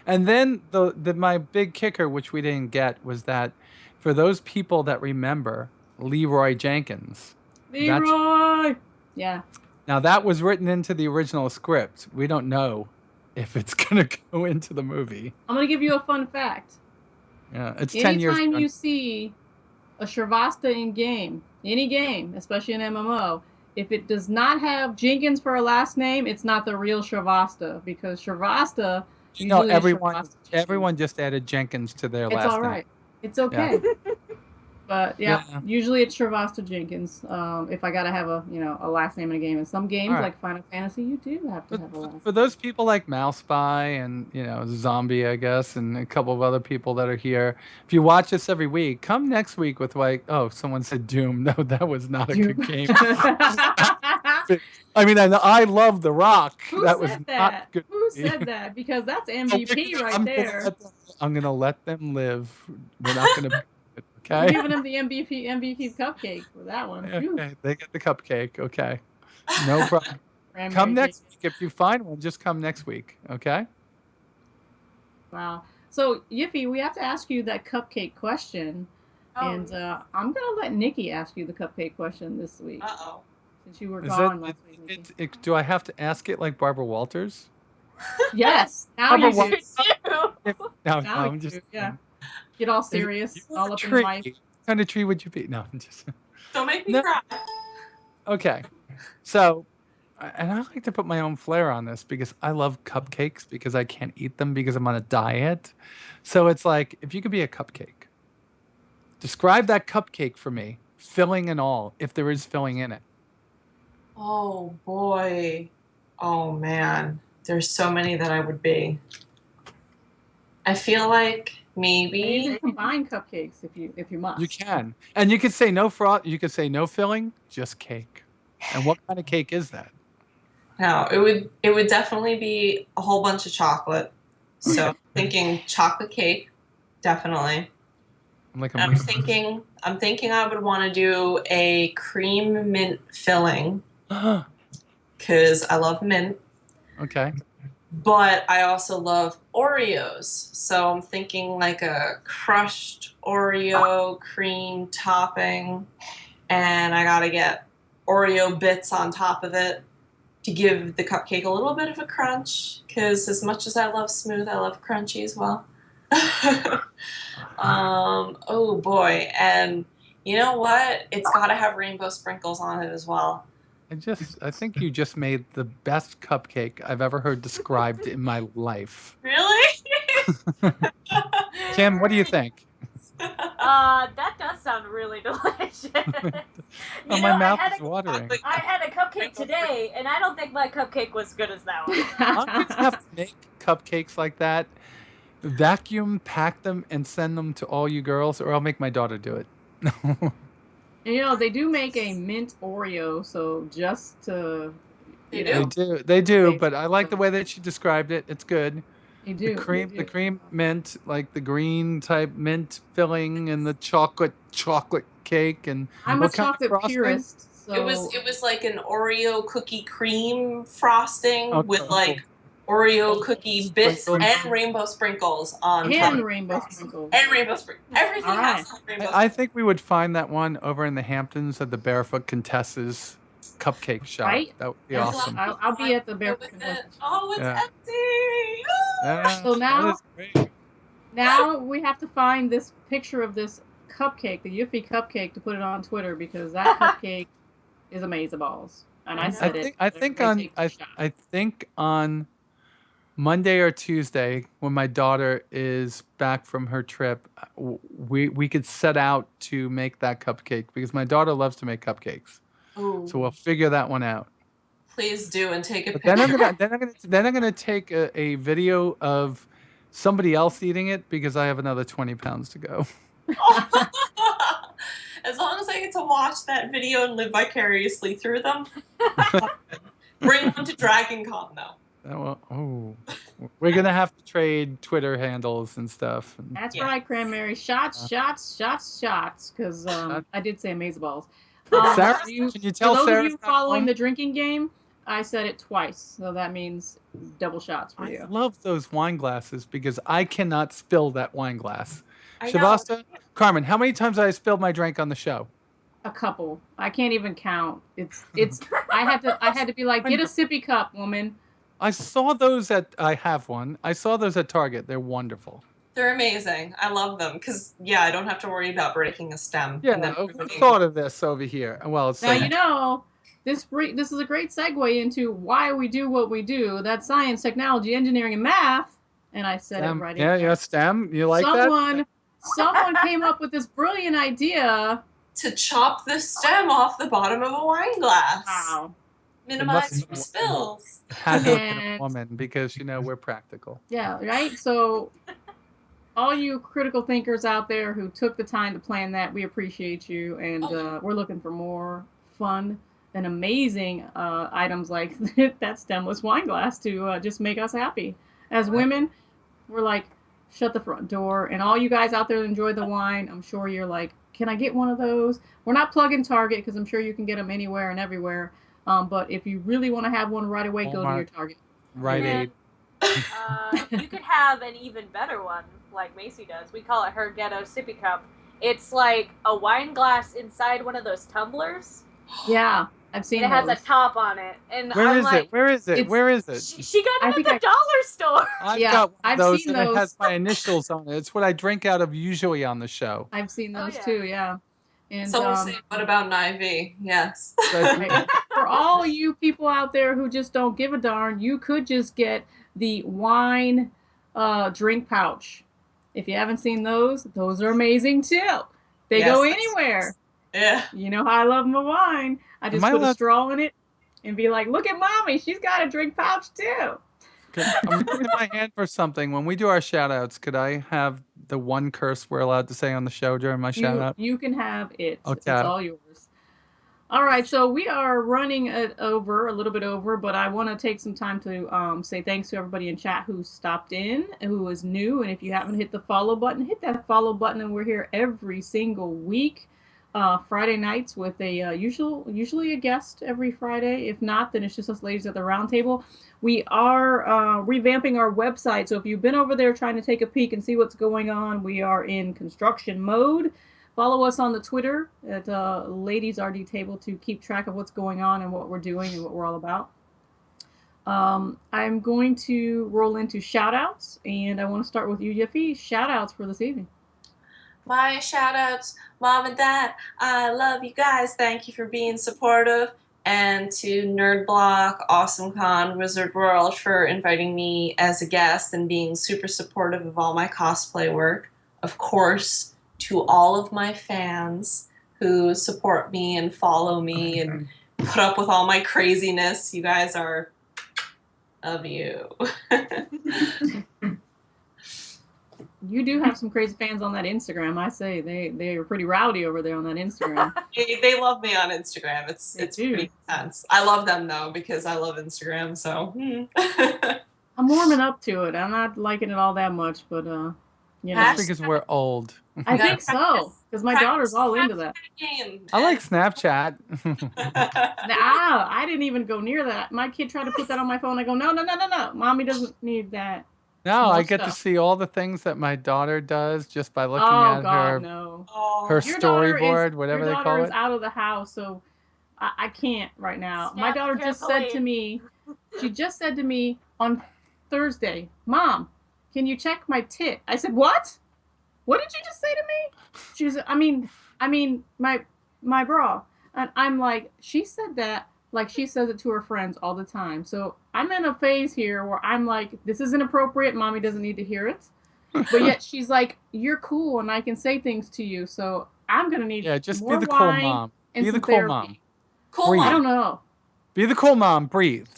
Speaker 5: and then my big kicker, which we didn't get, was that for those people that remember Leroy Jenkins.
Speaker 4: Leroy. Yeah.
Speaker 5: Now that was written into the original script. We don't know if it's gonna go into the movie.
Speaker 4: I'm gonna give you a fun fact.
Speaker 5: Yeah, it's 10 years.
Speaker 4: Anytime
Speaker 5: ago.
Speaker 4: you see a Shrivasta in game, any game, especially an MMO, if it does not have Jenkins for a last name, it's not the real Shrivasta, because Shrivasta. usually is Shrivasta.
Speaker 5: Everyone just added Jenkins to their
Speaker 4: It's
Speaker 5: last
Speaker 4: all
Speaker 5: name.
Speaker 4: right. It's okay. But yeah,
Speaker 5: Yeah.
Speaker 4: usually it's Shrivasta Jenkins. If I gotta have a last name in a game. In some games
Speaker 5: All right.
Speaker 4: like Final Fantasy, you do have to have a last
Speaker 5: For those people like Mouse Spy and Zombie, I guess, and a couple of other people that are here, if you watch this every week, come next week with like, oh, someone said Doom. No, that was not a good game. I mean, I love The Rock.
Speaker 4: Who
Speaker 5: That was
Speaker 4: said
Speaker 5: not
Speaker 4: that?
Speaker 5: good.
Speaker 4: Who said that? Because that's MVP right there.
Speaker 5: I'm gonna let them live. We're not gonna.
Speaker 4: I'm
Speaker 5: Okay.
Speaker 4: giving them the MVP cupcake for that one.
Speaker 5: Okay, they get the cupcake. Okay, no problem.
Speaker 4: Cranberry
Speaker 5: Come next
Speaker 4: cake.
Speaker 5: week if you find one. Just come next week. Okay.
Speaker 4: Wow. So Yiffy, we have to ask you that cupcake question, and I'm gonna let Nikki ask you the cupcake question this week.
Speaker 7: Uh-oh.
Speaker 4: Since you were
Speaker 5: Is
Speaker 4: gone
Speaker 5: that,
Speaker 4: last week. Nikki.
Speaker 5: do I have to ask it like Barbara Walters?
Speaker 4: Yes. Now you
Speaker 5: Barbara
Speaker 4: do.
Speaker 5: No,
Speaker 4: Now
Speaker 5: I'm
Speaker 4: you
Speaker 5: just.
Speaker 4: do, yeah. Get all serious,
Speaker 5: You
Speaker 4: all
Speaker 5: a
Speaker 4: up in
Speaker 5: tree.
Speaker 4: life.
Speaker 5: What kind of tree would you be? No, I'm just.
Speaker 7: Don't make me
Speaker 5: No.
Speaker 7: cry.
Speaker 5: Okay, so, and I like to put my own flair on this because I love cupcakes because I can't eat them because I'm on a diet. So it's like, if you could be a cupcake, describe that cupcake for me, filling and all, if there is filling in it.
Speaker 7: Oh boy. Oh man. There's so many that I would be. I feel like
Speaker 4: And you
Speaker 7: maybe
Speaker 4: can combine cupcakes if you must.
Speaker 5: You can, and you could say no froth. You could say no filling, just cake. And what kind of cake is that?
Speaker 7: no, it would definitely be a whole bunch of chocolate. So I'm thinking chocolate cake, definitely.
Speaker 5: Like a
Speaker 7: I'm thinking I would want to do a cream mint filling because I love mint,
Speaker 5: Okay.
Speaker 7: but I also love Oreos. So I'm thinking like a crushed Oreo cream topping, and I gotta get Oreo bits on top of it to give the cupcake a little bit of a crunch. Because as much as I love smooth, I love crunchy as well. Oh boy, and you know what? It's got to have rainbow sprinkles on it as well.
Speaker 5: I think you just made the best cupcake I've ever heard described in my life.
Speaker 7: Really?
Speaker 5: Kim, what do you think?
Speaker 6: That does sound really delicious.
Speaker 5: Oh, my mouth is watering.
Speaker 6: I had a cupcake today, and I don't think my cupcake was good as that one.
Speaker 5: I'm gonna have to make cupcakes like that, vacuum pack them, and send them to all you girls, or I'll make my daughter do it.
Speaker 4: And they do make a mint Oreo, so just to
Speaker 5: They do, but I like the way that she described it. It's good.
Speaker 4: They do.
Speaker 5: The cream mint, like the green type mint filling, and the chocolate cake, and
Speaker 4: I'm a
Speaker 5: what kind of
Speaker 4: chocolate
Speaker 5: frosting?
Speaker 4: purist, so
Speaker 7: It was like an Oreo cookie cream frosting
Speaker 5: Okay.
Speaker 7: with like Oreo cookie bits
Speaker 5: Sprinkles.
Speaker 7: and rainbow sprinkles on top.
Speaker 4: and rainbow sprinkles.
Speaker 7: And rainbow sprinkles. Everything
Speaker 4: All
Speaker 7: has
Speaker 4: right.
Speaker 7: to have rainbow
Speaker 5: I think we would find that one over in the Hamptons at the Barefoot Contessa's cupcake shop.
Speaker 4: Right?
Speaker 5: That would be
Speaker 4: That's-
Speaker 5: awesome.
Speaker 4: I'll be at the
Speaker 7: sprinkles.
Speaker 4: Barefoot
Speaker 7: With
Speaker 4: Contessa
Speaker 7: it. Oh, it's
Speaker 5: Yeah.
Speaker 7: empty.
Speaker 5: Yeah,
Speaker 4: So now-
Speaker 5: that is great.
Speaker 4: Now we have to find this picture of this cupcake, the Yuffie cupcake, to put it on Twitter because that cupcake is amazeballs. And I said it.
Speaker 5: I think on Monday or Tuesday, when my daughter is back from her trip, we could set out to make that cupcake because my daughter loves to make cupcakes.
Speaker 7: Ooh,
Speaker 5: So we'll figure that one out.
Speaker 7: please do and take a
Speaker 5: But
Speaker 7: picture.
Speaker 5: then I'm gonna take a video of somebody else eating it because I have another 20 pounds to go.
Speaker 7: As long as I get to watch that video and live vicariously through them. Bring them to Dragon Con though.
Speaker 5: We're gonna have to trade Twitter handles and stuff.
Speaker 4: That's
Speaker 7: Yeah.
Speaker 4: right, Cranberry. Shots, because I did say amazeballs.
Speaker 5: Sarah,
Speaker 4: For you-
Speaker 5: can you tell
Speaker 4: for those
Speaker 5: Sarah's
Speaker 4: of you
Speaker 5: not
Speaker 4: following
Speaker 5: home?
Speaker 4: the drinking game, I said it twice, so that means double shots for
Speaker 5: I
Speaker 4: you.
Speaker 5: love those wine glasses because I cannot spill that wine glass.
Speaker 7: I know.
Speaker 5: Shavasta, Carmen, how many times have I spilled my drink on the show?
Speaker 4: A couple. I can't even count. It's. I had to be like, get a sippy cup, woman.
Speaker 5: I saw those I have one. I saw those at Target. They're wonderful.
Speaker 7: They're amazing. I love them because I don't have to worry about breaking a stem.
Speaker 5: Yeah,
Speaker 7: and then
Speaker 5: who
Speaker 7: everything-
Speaker 5: thought of this over here? Well, it's
Speaker 4: Now
Speaker 5: like,
Speaker 4: this is a great segue into why we do what we do. That's science, technology, engineering, and math. And I said it
Speaker 5: STEM.
Speaker 4: right.
Speaker 5: Yeah, STEM. You like that?
Speaker 4: someone came up with this brilliant idea
Speaker 7: to chop the stem off the bottom of a wine glass.
Speaker 4: Wow.
Speaker 7: Minimize your spills.
Speaker 5: It had to have been a
Speaker 4: And-
Speaker 5: woman because, we're practical.
Speaker 4: Yeah, right? So, all you critical thinkers out there who took the time to plan that, we appreciate you. And we're looking for more fun and amazing items like that stemless wine glass to just make us happy. As women, we're like, shut the front door. And all you guys out there that enjoy the wine, I'm sure you're like, can I get one of those? We're not plugging Target because I'm sure you can get them anywhere and everywhere. But if you really want to have one right away, go to your Target.
Speaker 5: Rite Aid.
Speaker 6: You could have an even better one, like Macy does. We call it her ghetto sippy cup. It's like a wine glass inside one of those tumblers.
Speaker 4: Yeah, I've seen
Speaker 6: it has
Speaker 4: those.
Speaker 6: a top on it. And
Speaker 5: Where
Speaker 6: I'm
Speaker 5: is
Speaker 6: like,
Speaker 5: it? Where is it? Where is it?
Speaker 6: She got it at the dollar store.
Speaker 5: I've
Speaker 4: Yeah,
Speaker 5: got one
Speaker 4: I've
Speaker 5: of those
Speaker 4: seen
Speaker 5: and
Speaker 4: those.
Speaker 5: it has my initials on it. It's what I drink out of usually on the show.
Speaker 4: I've seen those too, yeah. And
Speaker 7: Someone say, what about an IV? Yes.
Speaker 4: for all you people out there who just don't give a darn, you could just get the wine drink pouch. If you haven't seen those are amazing too. They go anywhere.
Speaker 7: Yeah.
Speaker 4: You know how I love my wine. I just put a straw in it and be like, look at mommy, she's got a drink pouch too.
Speaker 5: I'm raising my hand for something. When we do our shout outs, could I have the one curse we're allowed to say on the show during my shout out?
Speaker 4: You can have it.
Speaker 5: Okay.
Speaker 4: It's all yours. All right, so we are running it over, a little bit over, but I want to take some time to say thanks to everybody in chat who stopped in, who is new, and if you haven't hit the follow button, hit that follow button, and we're here every single week, Friday nights with a usually a guest every Friday. If not, then it's just us ladies at the round table. We are revamping our website, so if you've been over there trying to take a peek and see what's going on, we are in construction mode. Follow us on the Twitter at Ladies RD Table to keep track of what's going on and what we're doing and what we're all about. I'm going to roll into shout-outs, and I want to start with you, Yuffie. Shout-outs for this evening.
Speaker 7: My shout-outs, Mom and Dad, I love you guys. Thank you for being supportive. And to Nerd Block, Awesome Con, Wizard World for inviting me as a guest and being super supportive of all my cosplay work. Of course, to all of my fans who support me and follow me and put up with all my craziness. You guys are of you.
Speaker 4: You do have some crazy fans on that Instagram. I say they are pretty rowdy over there on that Instagram.
Speaker 7: They love me on Instagram. It's pretty intense. I love them though because I love Instagram. So
Speaker 4: I'm warming up to it. I'm not liking it all that much, but
Speaker 5: That's because we're old.
Speaker 4: I think so, because my daughter's all into that.
Speaker 5: I like Snapchat.
Speaker 4: I didn't even go near that. My kid tried to put that on my phone. I go, no. Mommy doesn't need that.
Speaker 5: No, I get
Speaker 4: stuff.
Speaker 5: to see all the things that my daughter does just by looking
Speaker 4: Oh
Speaker 5: at
Speaker 4: God,
Speaker 5: her
Speaker 4: no.
Speaker 5: her
Speaker 4: Your daughter
Speaker 5: storyboard, whatever
Speaker 4: your
Speaker 5: they call
Speaker 4: daughter is
Speaker 5: it.
Speaker 4: out of the house, so I can't right now. My daughter just said to me, she just said to me on Thursday, Mom, can you check my tit? I said, what? What did you just say to me? She was, I mean, my bra. And I'm like, she said that like she says it to her friends all the time. So I'm in a phase here where I'm like, this is inappropriate. Mommy doesn't need to hear it. But yet she's like, you're cool and I can say things to you. So I'm going to need
Speaker 5: just
Speaker 4: more
Speaker 5: be the cool
Speaker 4: wine
Speaker 5: mom.
Speaker 4: and
Speaker 5: Be the
Speaker 4: some
Speaker 5: cool
Speaker 4: therapy.
Speaker 5: mom.
Speaker 7: Cool
Speaker 4: I don't know.
Speaker 5: Be the cool mom. Breathe.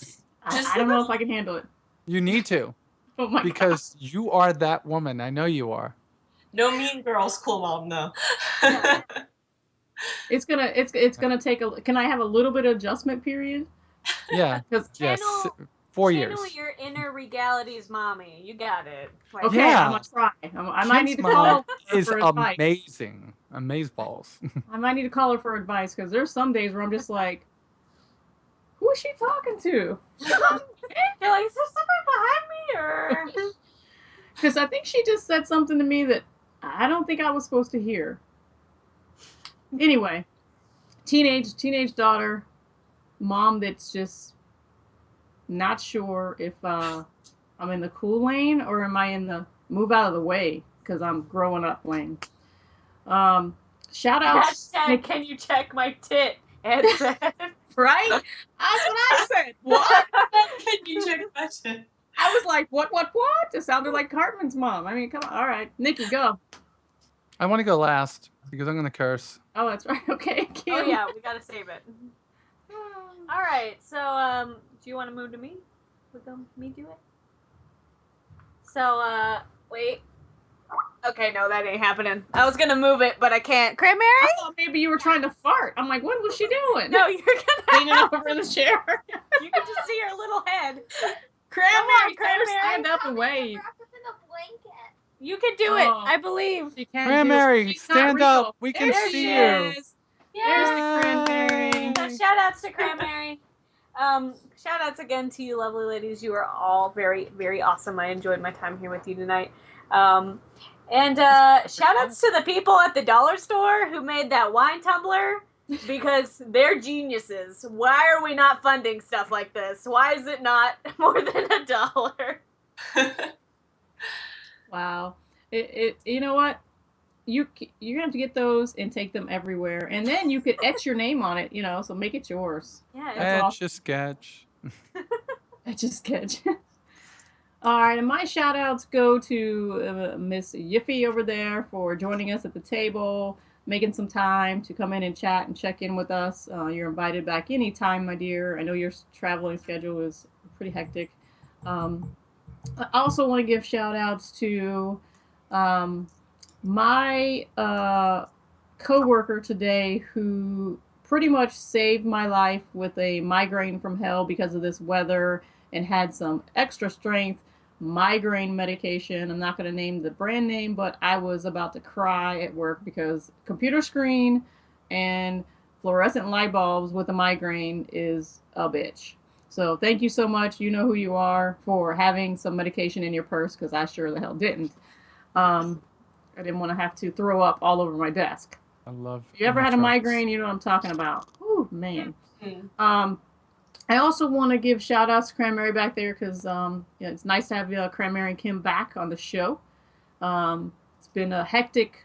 Speaker 4: I don't know if I can handle it.
Speaker 5: You need to.
Speaker 4: Oh my
Speaker 5: because you are that woman. I know you are.
Speaker 7: No mean girls, cool mom, though.
Speaker 4: It's gonna take a. Can I have a little bit of adjustment period?
Speaker 5: Yeah. Yes. 4 years.
Speaker 6: Channel your inner regalities, mommy. You got it. Like,
Speaker 4: Okay, I'm gonna try. I might need to call her
Speaker 5: is
Speaker 4: for advice.
Speaker 5: amazing. Amazeballs.
Speaker 4: I might need to call her for advice because there's some days where I'm just like, who is she talking to?
Speaker 6: You're like, is there somebody behind me or?
Speaker 4: Because I think she just said something to me that I don't think I was supposed to hear. Anyway, teenage daughter, mom that's just not sure if I'm in the cool lane or am I in the move out of the way because I'm growing up lane. Shout out.
Speaker 6: Hashtag, can you check my tit? Headset.
Speaker 4: Right? That's what I said. What?
Speaker 7: Can you check my tit?
Speaker 4: I was like, what? It sounded like Cartman's mom. I mean, come on. All right. Nikki, go.
Speaker 5: I want to go last because I'm going to curse.
Speaker 4: Oh, that's right. Okay, Kim.
Speaker 6: Oh yeah, we gotta save it. All right. So, do you want to move to me? Would me do it? So, wait. Okay, no, that ain't happening. I was gonna move it, but I can't. Cranberry?
Speaker 4: I thought maybe you were trying to fart. I'm like, what was she doing?
Speaker 6: No, you're gonna
Speaker 4: Leaning over in the chair.
Speaker 6: You can just see her little head.
Speaker 4: Cranberry,
Speaker 6: Cranberry.
Speaker 4: stand up and wave.
Speaker 6: You can do it.
Speaker 4: Oh.
Speaker 6: I believe.
Speaker 4: She can't
Speaker 5: Cranberry,
Speaker 4: do it. She's not
Speaker 5: stand
Speaker 4: real.
Speaker 5: up. We can
Speaker 4: There
Speaker 5: see
Speaker 4: she
Speaker 5: you.
Speaker 4: is. There's the
Speaker 6: Yay!
Speaker 4: Cranberry.
Speaker 6: So shout outs to Cranberry. Shout outs again to you lovely ladies. You are all very, very awesome. I enjoyed my time here with you tonight. And shout outs to the people at the dollar store who made that wine tumbler because they're geniuses. Why are we not funding stuff like this? Why is it not more than $1?
Speaker 4: Wow. You know what? You're gonna have to get those and take them everywhere, and then you could etch your name on it. So make it yours.
Speaker 6: Yeah,
Speaker 4: That's
Speaker 5: Etch a sketch.
Speaker 4: Etch a sketch. All right, and my shout outs go to Miss Yuffie over there for joining us at the table, making some time to come in and chat and check in with us. You're invited back anytime, my dear. I know your traveling schedule is pretty hectic. I also want to give shout outs to my co-worker today who pretty much saved my life with a migraine from hell because of this weather and had some extra strength migraine medication. I'm not going to name the brand name, but I was about to cry at work because computer screen and fluorescent light bulbs with a migraine is a bitch. So thank you so much. You know who you are for having some medication in your purse because I sure the hell didn't. I didn't want to have to throw up all over my desk.
Speaker 5: I love.
Speaker 4: If you ever had a migraine, you know what I'm talking about. Ooh, man. I also want to give shout outs to Cranberry back there because it's nice to have Cranberry and Kim back on the show. It's been a hectic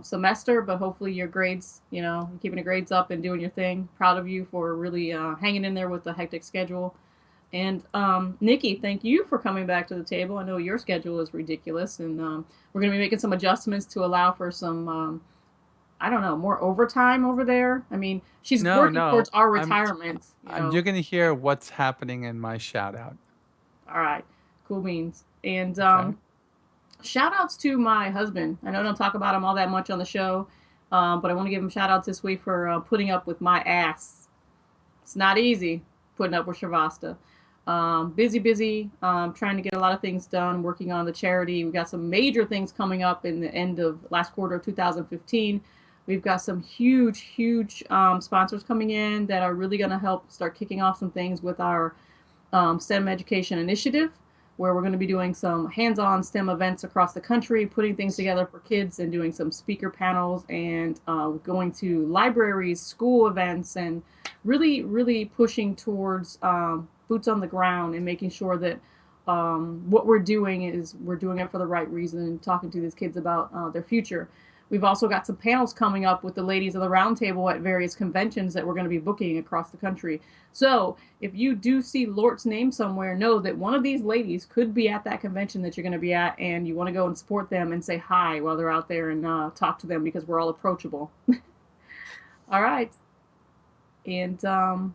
Speaker 4: semester, but hopefully your grades, you're keeping the grades up and doing your thing. Proud of you for really hanging in there with the hectic schedule. And Nikki, thank you for coming back to the table. I know your schedule is ridiculous, and we're going to be making some adjustments to allow for some, more overtime over there. I mean, she's working towards our retirement.
Speaker 5: You're going to hear what's happening in my shout out.
Speaker 4: All right, cool beans. And shout outs to my husband. I know I don't talk about him all that much on the show, but I want to give him shout outs this week for putting up with my ass. It's not easy putting up with Shavasta. Busy, trying to get a lot of things done, working on the charity. We've got some major things coming up in the end of last quarter of 2015. We've got some huge sponsors coming in that are really going to help start kicking off some things with our STEM education initiative, where we're going to be doing some hands-on STEM events across the country, putting things together for kids and doing some speaker panels and going to libraries, school events, and really pushing towards boots on the ground and making sure that what we're doing it for the right reason and talking to these kids about their future. We've also got some panels coming up with the ladies of the round table at various conventions that we're going to be booking across the country. So if you do see LORT's name somewhere, know that one of these ladies could be at that convention that you're going to be at, and you want to go and support them and say hi while they're out there and talk to them because we're all approachable. All right. And oh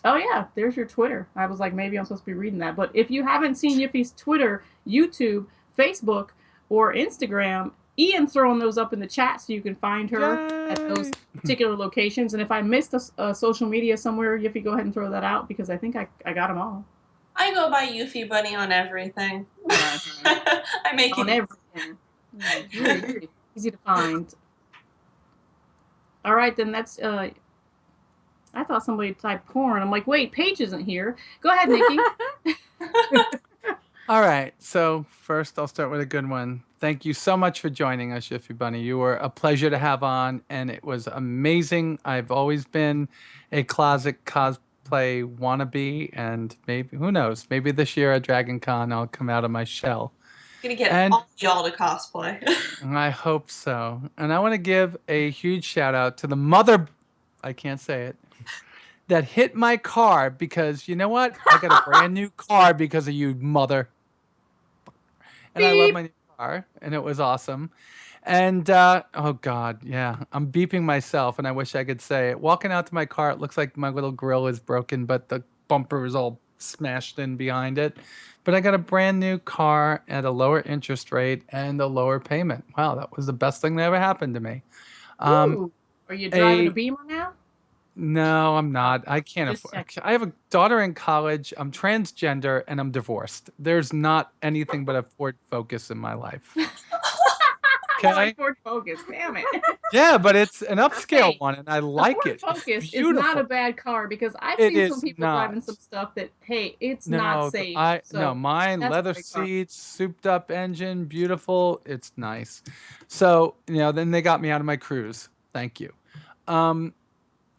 Speaker 4: yeah, there's your Twitter. I was like, maybe I'm supposed to be reading that. But if you haven't seen Yuffie's Twitter, YouTube, Facebook, or Instagram, Ian's throwing those up in the chat so you can find her at those particular locations. And if I missed a social media somewhere, Yuffie, go ahead and throw that out because I think I got them all.
Speaker 7: I go by Yuffie Bunny on everything. I make
Speaker 4: on
Speaker 7: it
Speaker 4: everything. It's really easy to find. All right, then that's. I thought somebody typed porn. I'm like, wait, Paige isn't here. Go ahead, Nikki.
Speaker 5: All right. So first, I'll start with a good one. Thank you so much for joining us, Yuffie Bunny. You were a pleasure to have on, and it was amazing. I've always been a closet cosplay wannabe, and maybe, who knows, maybe this year at Dragon Con, I'll come out of my shell.
Speaker 7: gonna get all y'all to cosplay.
Speaker 5: I hope so. And I want to give a huge shout out to the mother, I can't say it, that hit my car because, you know what? I got a brand new car because of you, mother. And I love my new car, and it was awesome. And oh God, yeah, I'm beeping myself, and I wish I could say it. Walking out to my car, it looks like my little grill is broken, but the bumper is all smashed in behind it. But I got a brand new car at a lower interest rate and a lower payment. Wow, that was the best thing that ever happened to me.
Speaker 4: Ooh, are you driving a
Speaker 5: A
Speaker 4: Beamer now?
Speaker 5: No, I'm not. I can't
Speaker 4: Just
Speaker 5: afford.
Speaker 4: checking.
Speaker 5: I have a daughter in college. I'm transgender and I'm divorced. There's not anything but a Ford Focus in my life.
Speaker 4: I like
Speaker 5: Okay.
Speaker 4: Ford Focus. Damn it.
Speaker 5: Yeah, but it's an upscale
Speaker 4: Hey,
Speaker 5: one, and I
Speaker 4: the
Speaker 5: like
Speaker 4: Ford
Speaker 5: it. It's
Speaker 4: Focus is not a
Speaker 5: beautiful.
Speaker 4: bad car because I've
Speaker 5: It
Speaker 4: seen some
Speaker 5: is
Speaker 4: people driving some
Speaker 5: not.
Speaker 4: stuff that, hey, it's not
Speaker 5: No,
Speaker 4: safe.
Speaker 5: no,
Speaker 4: So
Speaker 5: mine
Speaker 4: that's a
Speaker 5: leather
Speaker 4: great car.
Speaker 5: seats, souped up engine, beautiful. It's nice. So, then they got me out of my cruise. Thank you. Um,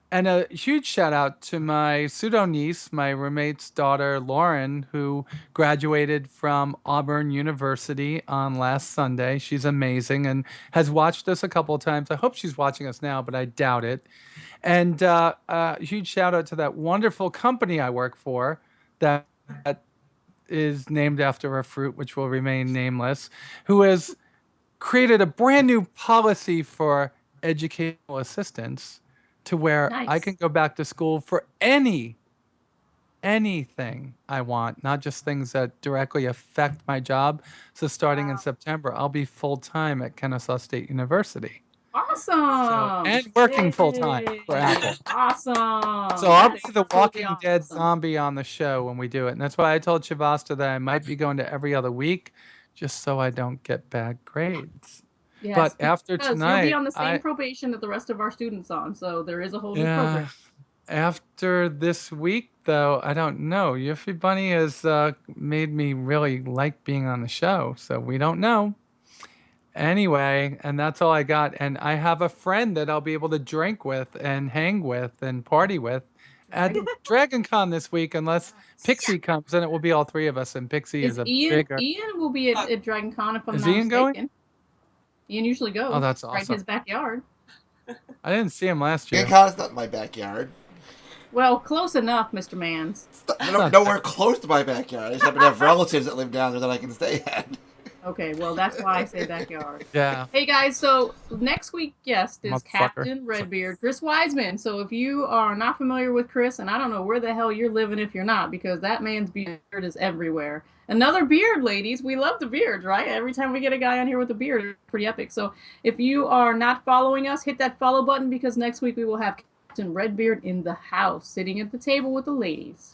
Speaker 5: And a huge shout out to my pseudo niece, my roommate's daughter, Lauren, who graduated from Auburn University on last Sunday. She's amazing and has watched us a couple of times. I hope she's watching us now, but I doubt it. And a huge shout out to that wonderful company I work for that is named after a fruit, which will remain nameless, who has created a brand new policy for educational assistants to where I can
Speaker 4: Nice.
Speaker 5: go back to school for anything I want, not just things that directly affect my job. So starting in
Speaker 4: Wow.
Speaker 5: September, I'll be full time at Kennesaw State University. So
Speaker 4: Awesome.
Speaker 5: and working full time for Apple.
Speaker 4: Yay. Awesome.
Speaker 5: So I'll
Speaker 4: That
Speaker 5: be
Speaker 4: is
Speaker 5: the
Speaker 4: absolutely
Speaker 5: Walking Dead
Speaker 4: awesome.
Speaker 5: zombie on the show when we do it. And that's why I told Shavasta that I might be going to every other week just so I don't get bad grades.
Speaker 4: Yes,
Speaker 5: But after
Speaker 4: because you'll be
Speaker 5: tonight,
Speaker 4: on the same probation that the rest of our students on. So there is a whole new
Speaker 5: yeah,
Speaker 4: program.
Speaker 5: after this week, though, I don't know. Yuffie Bunny has made me really like being on the show, so we don't know. Anyway, and that's all I got. And I have a friend that I'll be able to drink with and hang with and party with at Dragon Con this week, unless Pixie comes, and it will be all three of us. And Pixie is
Speaker 4: Is
Speaker 5: a
Speaker 4: Ian?
Speaker 5: bigger.
Speaker 4: Ian will be at Dragon Con if I'm
Speaker 5: Is
Speaker 4: not
Speaker 5: Ian going?
Speaker 4: mistaken. Ian usually
Speaker 5: Oh,
Speaker 4: goes
Speaker 5: that's
Speaker 4: right in
Speaker 5: awesome.
Speaker 4: his backyard.
Speaker 5: I didn't see him last year.
Speaker 9: Dragon Con is not in my backyard.
Speaker 4: Well, close enough, Mr. Mans.
Speaker 9: Nowhere close to my backyard. I just happen to have relatives that live down there that I can stay at.
Speaker 4: Okay, well that's why I say backyard.
Speaker 5: Yeah.
Speaker 4: Hey guys, so next week's guest is
Speaker 5: Motherfucker.
Speaker 4: Captain Redbeard, Chris Wiseman. So if you are not familiar with Chris, and I don't know where the hell you're living if you're not, because that man's beard is everywhere. Another beard, ladies. We love the beards, right? Every time we get a guy on here with a beard, it's pretty epic. So if you are not following us, hit that follow button because next week we will have Captain Redbeard in the house, sitting at the table with the ladies.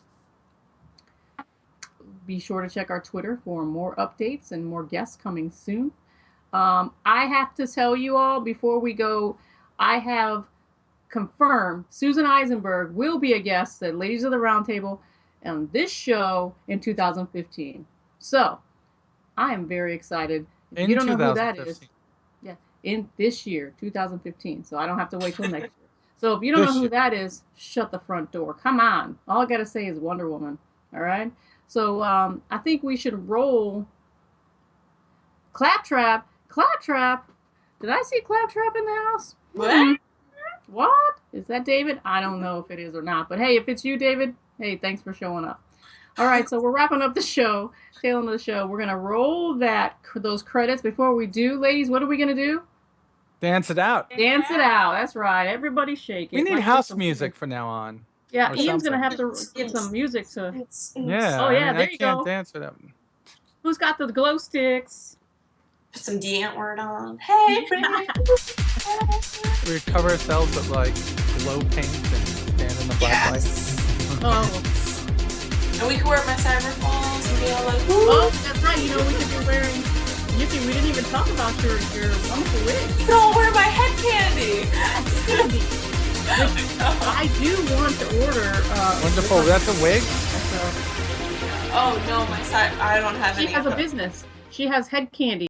Speaker 4: Be sure to check our Twitter for more updates and more guests coming soon. I have to tell you all before we go, I have confirmed Susan Eisenberg will be a guest at Ladies of the Roundtable on this show in 2015. So I am very excited. If you don't know who that is, yeah, in this year, 2015. So I don't have to wait till next year. So if you don't know who that is, shut the front door. Come on. All I got to say is Wonder Woman. All right. So I think we should roll Claptrap. Claptrap. Did I see Claptrap in the house?
Speaker 7: What?
Speaker 4: What? Is that David? I don't know if it is or not. But hey, if it's you, David, hey, thanks for showing up. All right, so we're wrapping up the show, tail end of the show. We're going to roll those credits. Before we do, ladies, what are we going to do?
Speaker 5: Dance it out.
Speaker 4: Dance it out. That's right. Everybody shake it.
Speaker 5: We need
Speaker 4: Like
Speaker 5: house
Speaker 4: this.
Speaker 5: music from now on.
Speaker 4: Yeah,
Speaker 5: or
Speaker 4: Ian's going to
Speaker 5: something.
Speaker 4: have to get some music to...
Speaker 5: Yeah.
Speaker 4: Oh, yeah,
Speaker 5: I mean,
Speaker 4: there
Speaker 5: I
Speaker 4: you
Speaker 5: can't
Speaker 4: go.
Speaker 5: dance without.
Speaker 4: Who's got the glow sticks?
Speaker 7: Put some Deant word on. Hey, pretty.
Speaker 5: We cover ourselves with like glow paint and stand in the black light.
Speaker 4: Oh.
Speaker 7: And we can wear my cyber phones and be all like, woo.
Speaker 4: Oh, that's right. You know, we could be wearing... Yuffie, we didn't even talk about your wonderful wig.
Speaker 7: You can all wear my head candy.
Speaker 4: I do want to order...
Speaker 5: Wonderful. That's a wig?
Speaker 7: Oh, no, I don't have any.
Speaker 4: She has a business. She has head candy.